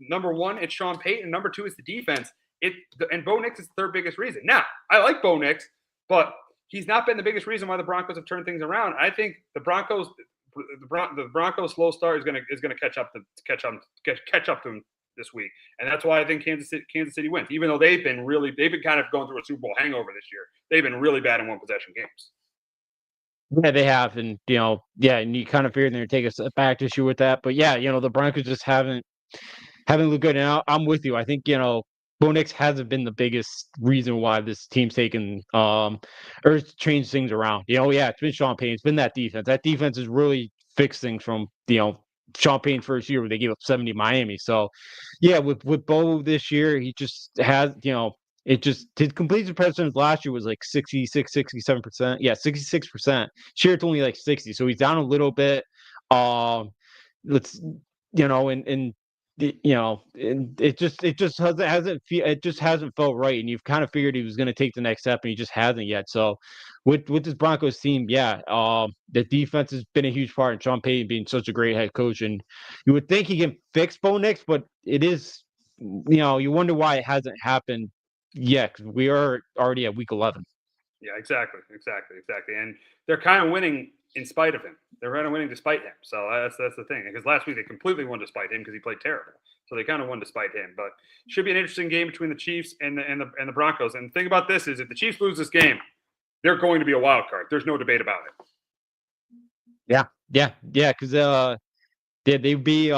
S1: number one, it's Sean Payton. Number two is the defense. And Bo Nix is the third biggest reason. Now, I like Bo Nix, but he's not been the biggest reason why the Broncos have turned things around. I think the Broncos slow start is gonna catch up to them this week, and that's why I think Kansas City wins. Even though they've been kind of going through a Super Bowl hangover this year, they've been really bad in one possession games.
S2: Yeah, they have, and yeah, and you kind of figured they're going to take a step back this year with that. But yeah, the Broncos just haven't looked good. And I'm with you. I think Bo Nix hasn't been the biggest reason why this team's taken or changed things around. Yeah, it's been Sean Payton. It's been that defense. That defense has really fixed things from Sean Payton's first year where they gave up 70 to Miami. So yeah, with Bo this year, he just has it just his completion percentage last year was like 67%. Yeah, 66%. This year it's only like 60. So he's down a little bit. Let's and and it just hasn't felt right. And you've kind of figured he was going to take the next step, and he just hasn't yet. So with this Broncos team, yeah, the defense has been a huge part in Sean Payton being such a great head coach. And you would think he can fix Bo Nix, but it is, you wonder why it hasn't happened yet, because we are already at week 11.
S1: Yeah, exactly. And they're kind of winning in spite of him. They're kind of winning despite him. So that's the thing. Because last week they completely won despite him because he played terrible. So they kind of won despite him. But should be an interesting game between the Chiefs and the Broncos. And the thing about this is, if the Chiefs lose this game, they're going to be a wild card. There's no debate about it.
S2: Yeah. Because they'd be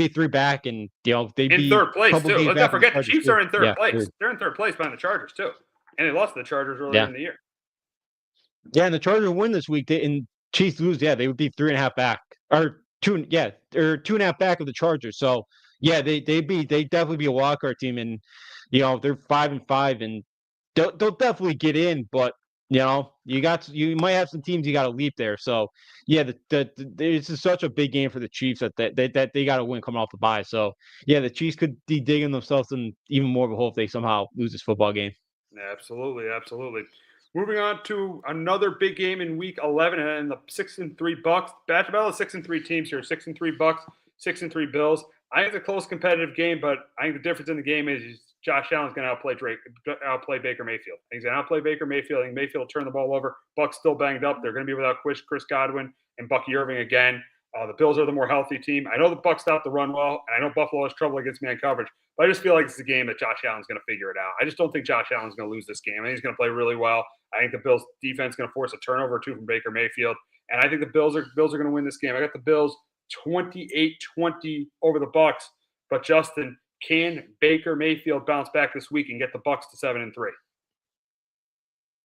S2: 3 back, and they'd be
S1: in third place too. Let's not forget the Chiefs are in third place.
S2: Third.
S1: They're in third place behind the Chargers too, and they lost to the Chargers earlier in the year.
S2: Yeah, and the Chargers win this week. And Chiefs lose. Yeah, they would be 3.5 back, or 2.5 back of the Chargers. So yeah, they'd definitely be a wild card team, and they're 5-5, and they'll definitely get in, but. You might have some teams you got to leap there. So, yeah, this is such a big game for the Chiefs that they got to win coming off the bye. So, yeah, the Chiefs could be digging themselves in even more of a hole if they somehow lose this football game.
S1: Absolutely. Moving on to another big game in Week 11, and the 6-3 Bucks. Battle of 6-3 teams here: 6-3 Bucks, 6-3 Bills. I think it's a close competitive game, but I think the difference in the game is Josh Allen's going to outplay Baker Mayfield. He's going to outplay Baker Mayfield. I think Mayfield will turn the ball over. Bucks still banged up. They're going to be without Chris Godwin and Bucky Irving again. The Bills are the more healthy team. I know the Bucks stopped the run well, and I know Buffalo has trouble against man coverage, but I just feel like it's a game that Josh Allen's going to figure it out. I just don't think Josh Allen's going to lose this game. I think he's going to play really well. I think the Bills defense is going to force a turnover or two from Baker Mayfield, and I think the Bills are going to win this game. I got the Bills 28-20 over the Bucks, but Justin, can Baker Mayfield bounce back this week and get the Bucks to 7-3?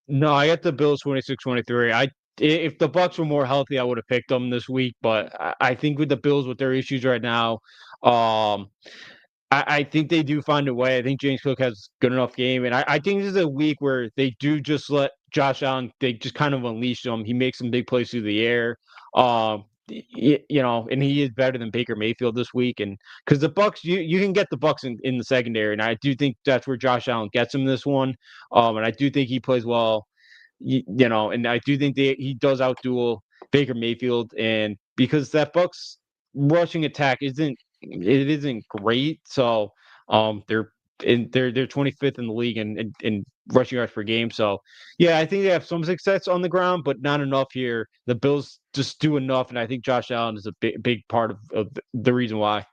S2: No, I got the Bills 26-23. If the Bucks were more healthy, I would have picked them this week. But I think with the Bills, with their issues right now, I think they do find a way. I think James Cook has a good enough game, and I think this is a week where they do just let Josh Allen. They just kind of unleash him. He makes some big plays through the air. and he is better than Baker Mayfield this week. And because the Bucks, you can get the Bucks in the secondary, and I do think that's where Josh Allen gets him this one. And I do think he plays well. And I do think he does outduel Baker Mayfield, and because that Bucks rushing attack isn't great, so they're 25th in the league in rushing yards per game. So yeah, I think they have some success on the ground, but not enough here. The Bills just do enough, and I think Josh Allen is a big part of the reason why.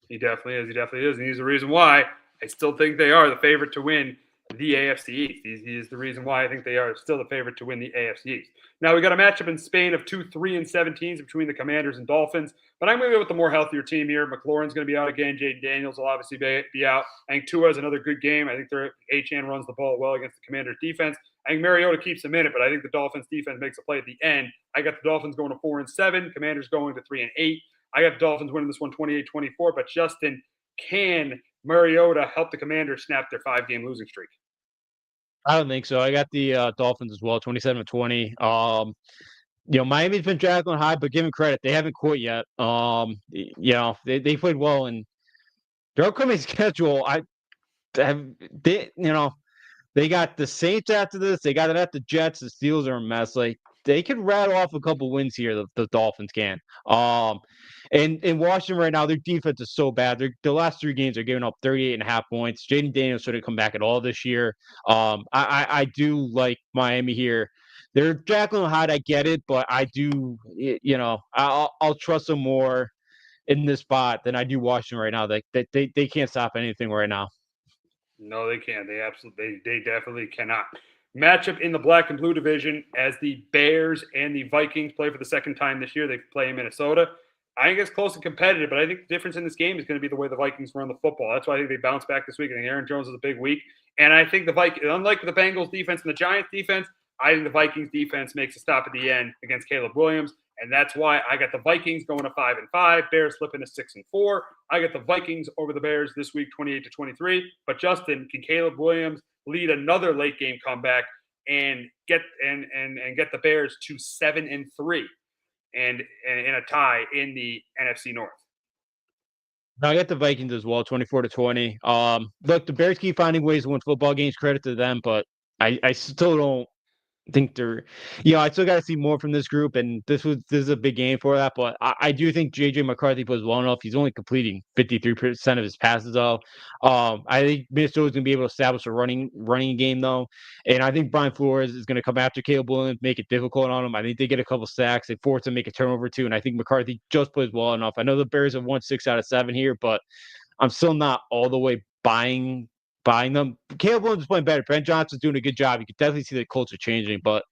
S1: He definitely is. He definitely is. And he's the reason why I still think they are the favorite to win the AFC East. He is the reason why I think they are still the favorite to win the AFC East. Now, we got a matchup in Spain of 2 3-17 between the Commanders and Dolphins, but I'm going to go with the more healthier team here. McLaurin's going to be out again. Jaden Daniels will obviously be out. I think Tua is another good game. I think Achane runs the ball well against the Commanders defense. I think Mariota keeps him in it, but I think the Dolphins defense makes a play at the end. I got the Dolphins going to 4-7, Commanders going to 3-8. I got the Dolphins winning this one 28-24, but Justin, can Mariota help the Commanders snap their 5-game losing streak?
S2: I don't think so. I got the Dolphins as well, 27-20. Miami's been dragging high, but give them credit, they haven't quit yet. They played well, and their upcoming schedule, they got the Saints after this. They got it at the Jets. The Steelers are a mess. Like, they could rattle off a couple wins here. The Dolphins can. And in Washington right now, their defense is so bad. The last 3 games are giving up 38.5 points. Jaden Daniels shouldn't come back at all this year. I do like Miami here. They're Jacqueline Hyde. I get it, but I do. I'll trust them more in this spot than I do Washington right now. They can't stop anything right now.
S1: No, they can't. They definitely cannot. Matchup in the black and blue division as the Bears and the Vikings play for the second time this year. They play in Minnesota. I think it's close and competitive, but I think the difference in this game is going to be the way the Vikings run the football. That's why I think they bounce back this week. I think Aaron Jones is a big week. And I think the Vikings, unlike the Bengals defense and the Giants defense, I think the Vikings defense makes a stop at the end against Caleb Williams. And that's why I got the Vikings going to 5-5, Bears flipping to 6-4. I got the Vikings over the Bears this week, 28-23. But Justin, can Caleb Williams lead another late game comeback and get the Bears to 7-3 and in a tie in the NFC North?
S2: No, I got the Vikings as well, 24-20. Look, the Bears keep finding ways to win football games. Credit to them, but I still don't think they're. I still got to see more from this group, and this is a big game for that. But I do think JJ McCarthy plays well enough. He's only completing 53% of his passes, though. I think Minnesota's gonna be able to establish a running game, though, and I think Brian Flores is gonna come after Caleb Williams, make it difficult on him. I think they get a couple sacks, they force him to make a turnover too, and I think McCarthy just plays well enough. I know the Bears have won 6 out of 7 here, but I'm still not all the way buying them. Caleb Williams is playing better. Brent Johnson's doing a good job. You can definitely see the culture changing, but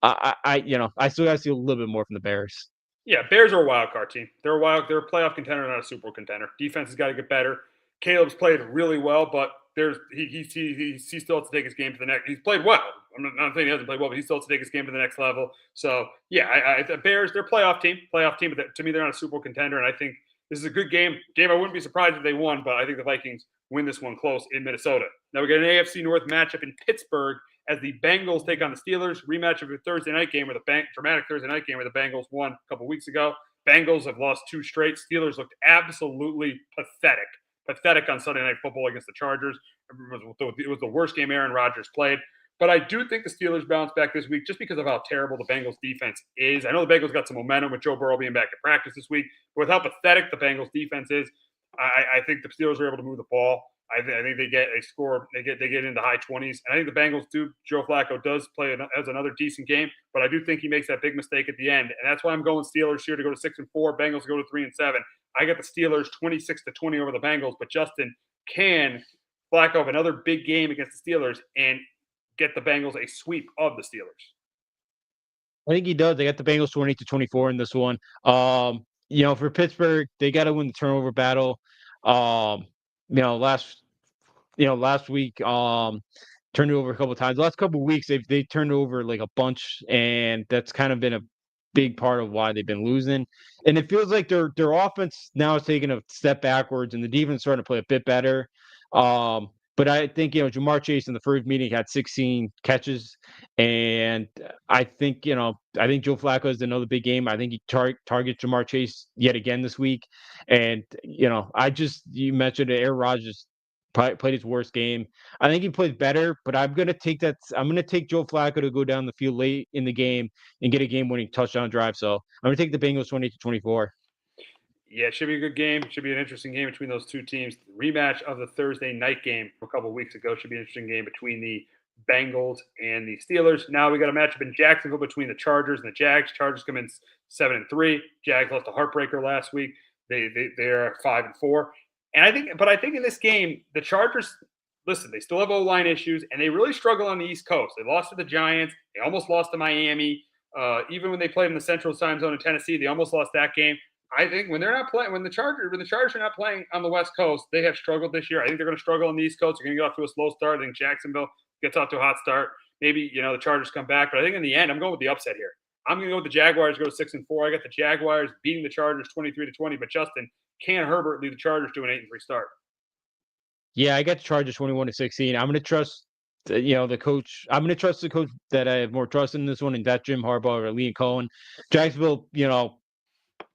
S2: I still got to see a little bit more from the Bears.
S1: Yeah, Bears are a wild card team. They're a playoff contender, not a Super Bowl contender. Defense has got to get better. Caleb's played really well, but he still has to take his game to the next. He's played well. I'm not saying he hasn't played well, but he still has to take his game to the next level. So yeah, the Bears, they're a playoff team, but to me, they're not a Super Bowl contender, and I think this is a good game. I wouldn't be surprised if they won, but I think the Vikings win this one close in Minnesota. Now we got an AFC North matchup in Pittsburgh as the Bengals take on the Steelers. Rematch of a Thursday night game dramatic Thursday night game where the Bengals won a couple weeks ago. Bengals have lost 2 straight. Steelers looked absolutely pathetic on Sunday Night Football against the Chargers. It was the worst game Aaron Rodgers played. But I do think the Steelers bounce back this week just because of how terrible the Bengals defense is. I know the Bengals got some momentum with Joe Burrow being back at practice this week, but with how pathetic the Bengals defense is, I think the Steelers are able to move the ball. I think they get into high 20s. And I think the Bengals do. Joe Flacco does play as another decent game, but I do think he makes that big mistake at the end. And that's why I'm going Steelers here to go to 6-4, Bengals to go to 3-7. I got the Steelers 26-20 over the Bengals, but Justin, can Flacco have another big game against the Steelers and get the Bengals a sweep of the Steelers?
S2: I think he does. They got the Bengals 20-24 in this one. For Pittsburgh, they got to win the turnover battle. Last week, turned it over a couple of times. The last couple of weeks, they turned over like a bunch, and that's kind of been a big part of why they've been losing. And it feels like their offense now is taking a step backwards, and the defense is starting to play a bit better. But I think, Jamar Chase in the first meeting had 16 catches, and I think Joe Flacco has another big game. I think he targets Jamar Chase yet again this week, and you mentioned it, Aaron Rodgers played his worst game. I think he plays better, but I'm gonna take that. I'm gonna take Joe Flacco to go down the field late in the game and get a game-winning touchdown drive. So I'm gonna take the Bengals 20-24.
S1: Yeah, it should be a good game. Should be an interesting game between those two teams. The rematch of the Thursday night game from a couple of weeks ago should be an interesting game between the Bengals and the Steelers. Now we got a matchup in Jacksonville between the Chargers and the Jags. Chargers come in 7-3. Jags lost a heartbreaker last week. They're 5-4. I think in this game the Chargers, listen, they still have O-line issues and they really struggle on the East Coast. They lost to the Giants. They almost lost to Miami. Even when they played in the Central Time Zone in Tennessee, they almost lost that game. I think when they're not playing, when the Chargers are not playing on the West Coast, they have struggled this year. I think they're going to struggle on the East Coast. They're going to get off to a slow start. I think Jacksonville gets off to a hot start. Maybe the Chargers come back, but I think in the end, I'm going with the upset here. I'm going to go with the Jaguars. Go to 6-4. I got the Jaguars beating the Chargers 23-20. But Justin, can Herbert lead the Chargers to an 8-3 start?
S2: Yeah, I got the Chargers 21-16. I'm gonna trust the coach. I'm gonna trust the coach that I have more trust in this one, and that's Jim Harbaugh or Liam Cohen. Jacksonville,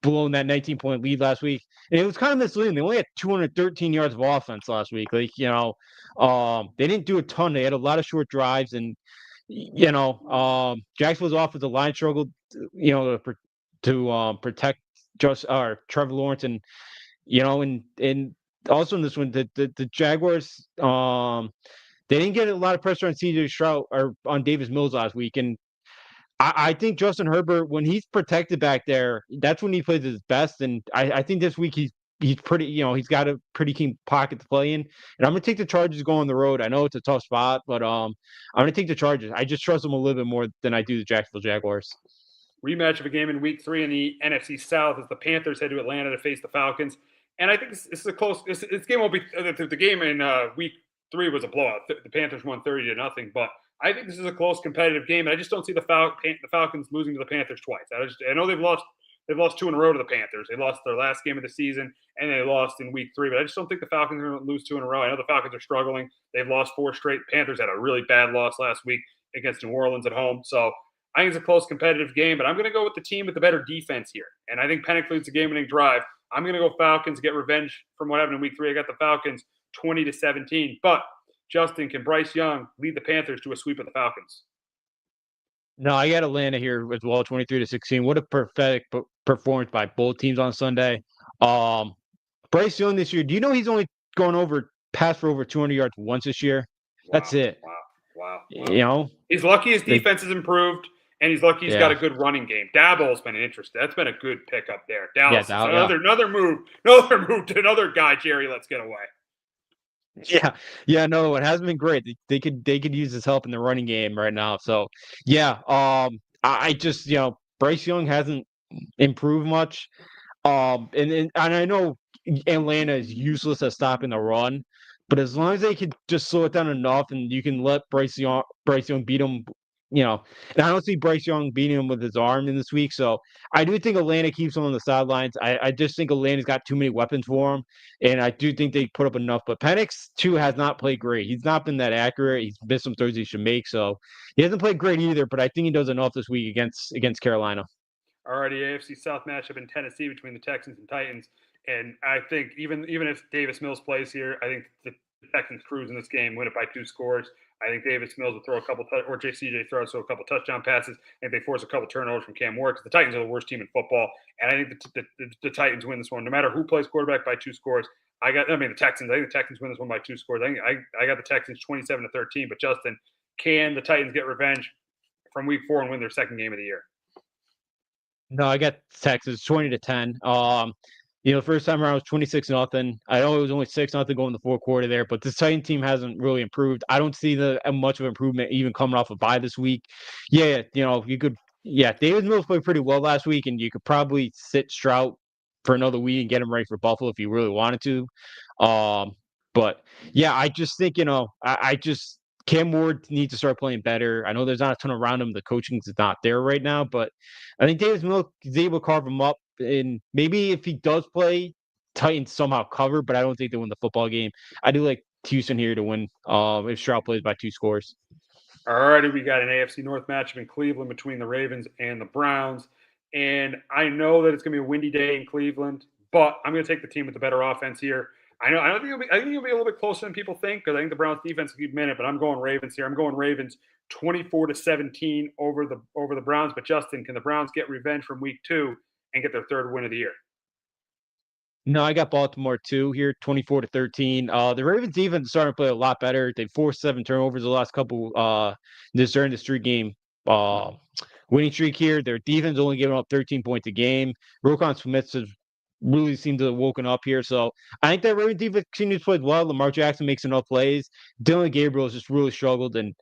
S2: blown that 19-point lead last week. And it was kind of misleading. They only had 213 yards of offense last week. They didn't do a ton. They had a lot of short drives, and Jacksonville's offensive line struggled, to protect Trevor Lawrence, and and also in this one, the Jaguars, they didn't get a lot of pressure on CJ Stroud or on Davis Mills last week, and I think Justin Herbert, when he's protected back there, that's when he plays his best. And I think this week he's pretty, he's got a pretty keen pocket to play in. And I'm gonna take the Chargers going on the road. I know it's a tough spot, but I'm gonna take the Chargers. I just trust them a little bit more than I do the Jacksonville Jaguars.
S1: Rematch of a game in Week 3 in the NFC South as the Panthers head to Atlanta to face the Falcons. And I think this is a close. This game will be the game in Week 3 was a blowout. The Panthers won 30-0, but I think this is a close competitive game, and I just don't see the Falcons losing to the Panthers twice. I know they've lost 2 in a row to the Panthers. They lost their last game of the season, and they lost in Week 3. But I just don't think the Falcons are going to lose 2 in a row. I know the Falcons are struggling. They've lost 4 straight. Panthers had a really bad loss last week against New Orleans at home. So I think it's a close competitive game, but I'm going to go with the team with the better defense here. And I think Penix leads the game-winning drive. I'm going to go Falcons, get revenge from what happened in Week 3. I got the Falcons 20-17. But Justin, can Bryce Young lead the Panthers to a sweep of the Falcons?
S2: No, I got Atlanta here as well, 23-16. What a pathetic performance by both teams on Sunday. Bryce Young this year, do you know he's only passed for over 200 yards once this year?
S1: Wow,
S2: That's it.
S1: Wow. He's lucky his defense has improved, and he's lucky he's got a good running game. Daboll's been interesting. That's been a good pickup there. Dallas, another move to another guy. Jerry, let's get away.
S2: Yeah, no, it hasn't been great. They could use his help in the running game right now. So yeah, I just Bryce Young hasn't improved much. And I know Atlanta is useless at stopping the run, but as long as they could just slow it down enough, and you can let Bryce Young beat him, and I don't see Bryce Young beating him with his arm in this week. So I do think Atlanta keeps him on the sidelines. I just think Atlanta's got too many weapons for him, and I do think they put up enough. But Penix too has not played great. He's not been that accurate. He's missed some throws he should make. So he hasn't played great either. But I think he does enough this week against Carolina.
S1: Alrighty, AFC South matchup in Tennessee between the Texans and Titans. And I think even if Davis Mills plays here, I think the Texans cruise in this game, win it by 2 scores. I think Davis Mills will throw a couple, or JCJ throws a couple touchdown passes. I think they force a couple turnovers from Cam Ward because the Titans are the worst team in football. And I think the Titans win this one, no matter who plays quarterback, by 2 scores. The Texans. I think the Texans win this one by 2 scores. I got the Texans 27-13. But Justin, can the Titans get revenge from Week 4 and win their second game of the year?
S2: No, I got Texas 20-10. The first time around was 26-0. I know it was only 6-0 going in the fourth quarter there, but this Titan team hasn't really improved. I don't see much of improvement even coming off a bye this week. Yeah, David Mills played pretty well last week, and you could probably sit Stroud for another week and get him ready for Buffalo if you really wanted to. But yeah, I just think Cam Ward needs to start playing better. I know there's not a ton around him. The coaching is not there right now, but I think Davis Mills is able to carve him up. And maybe if he does play, Titans somehow cover, but I don't think they win the football game. I do like Houston here to win if Stroud plays by 2 scores.
S1: All righty, we got an AFC North matchup in Cleveland between the Ravens and the Browns. And I know that it's going to be a windy day in Cleveland, but I'm going to take the team with the better offense here. I don't think I think it'll be a little bit closer than people think because I think the Browns defense will keep a minute, but I'm going Ravens here. I'm going Ravens 24-17 over the Browns. But Justin, can the Browns get revenge from week 2 and get their 3rd win of the year?
S2: No, I got Baltimore too here, 24-13. The Ravens defense is starting to play a lot better. They forced 7 turnovers the last couple this during the street game winning streak here. Their defense only giving up 13 points a game. Roquan Smith has really seemed to have woken up here. So I think that Ravens defense continues to play well. Lamar Jackson makes enough plays. Dylan Gabriel has just really struggled. And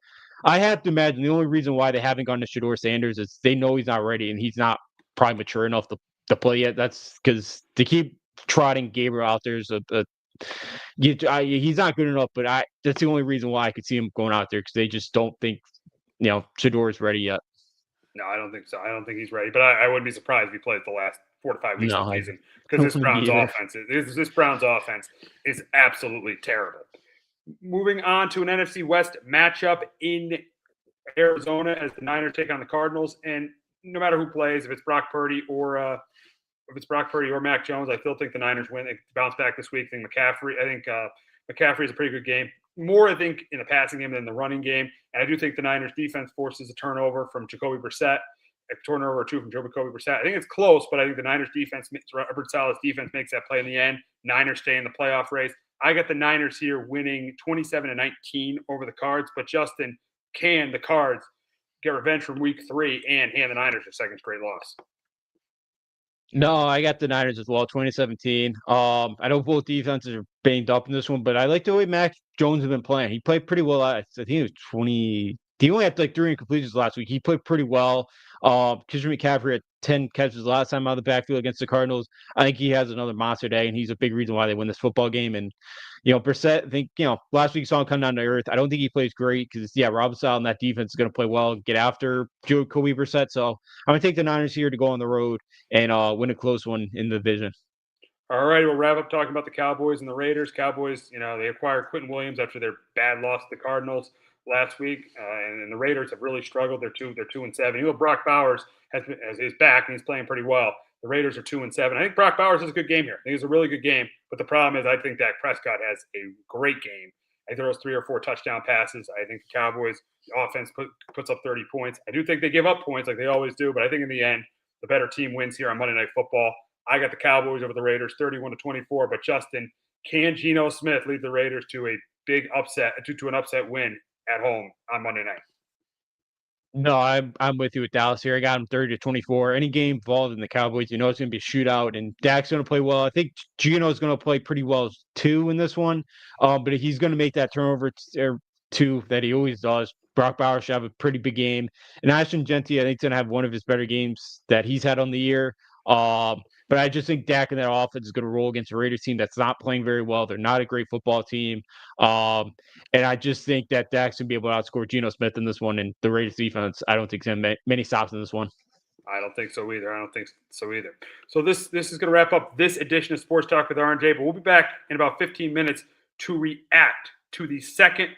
S2: I have to imagine the only reason why they haven't gone to Shador Sanders is they know he's not ready and he's not probably mature enough to play yet. That's because to keep trotting Gabriel out there is he's not good enough, but that's the only reason why I could see him going out there because they just don't think Shador is ready yet.
S1: No, I don't think so. I don't think he's ready, but I wouldn't be surprised if he plays the last 4 to 5 weeks of the season because this Browns offense is absolutely terrible. Moving on to an NFC West matchup in Arizona as the Niners take on the Cardinals, and no matter who plays, if it's Brock Purdy or Mac Jones, I still think the Niners win. They bounce back this week. I think McCaffrey is a pretty good game. More, I think, in the passing game than the running game. And I do think the Niners defense forces a turnover from Jacoby Brissett, a turnover or 2 from Jacoby Brissett. I think it's close, but I think the Niners defense, Robert Saleh's defense, makes that play in the end. Niners stay in the playoff race. I got the Niners here winning 27-19 over the Cards. But Justin, can the Cards get revenge from week 3 and hand the Niners their 2nd straight loss?
S2: No, I got the Niners as well, 2017. I know both defenses are banged up in this one, but I like the way Mac Jones has been playing. He played pretty well. I think it was 20. He only had like 3 incompletions last week. He played pretty well. Christian McCaffrey had 10 catches last time out of the backfield against the Cardinals. I think he has another monster day, and he's a big reason why they win this football game. And Brissett, I think last week you saw him come down to earth. I don't think he plays great because Robert Saleh and that defense is going to play well, get after Jacoby Brissett. So I'm going to take the Niners here to go on the road and win a close one in the division.
S1: All right, we'll wrap up talking about the Cowboys and the Raiders. Cowboys, they acquired Quentin Williams after their bad loss to the Cardinals last week, and the Raiders have really struggled. They're 2-7. Even though Brock Bowers is back and he's playing pretty well, the Raiders are 2-7. I think Brock Bowers has a good game here. I think it's a really good game, but the problem is I think Dak Prescott has a great game. I think throws 3 or 4 touchdown passes. I think the Cowboys offense puts up 30 points. I do think they give up points like they always do, but I think in the end, the better team wins here on Monday Night Football. I got the Cowboys over the Raiders, 31-24. But Justin, can Geno Smith lead the Raiders to a big upset, to an upset win at home on Monday night?
S2: No, I'm with you with Dallas here. I got him 30-24. Any game involved in the Cowboys, it's going to be a shootout, and Dak's going to play well. I think Geno's going to play pretty well too in this one, but he's going to make that turnover too that he always does. Brock Bowers should have a pretty big game, and Ashton Genty, I think, is going to have one of his better games that he's had on the year. But I just think Dak and that offense is going to roll against a Raiders team that's not playing very well. They're not a great football team. And I just think that Dak's going to be able to outscore Geno Smith in this one. And the Raiders defense, I don't think is going to make many stops in this one.
S1: I don't think so either. So this is going to wrap up this edition of Sports Talk with R&J, but we'll be back in about 15 minutes to react to the second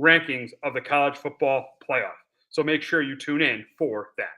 S1: rankings of the college football playoff. So make sure you tune in for that.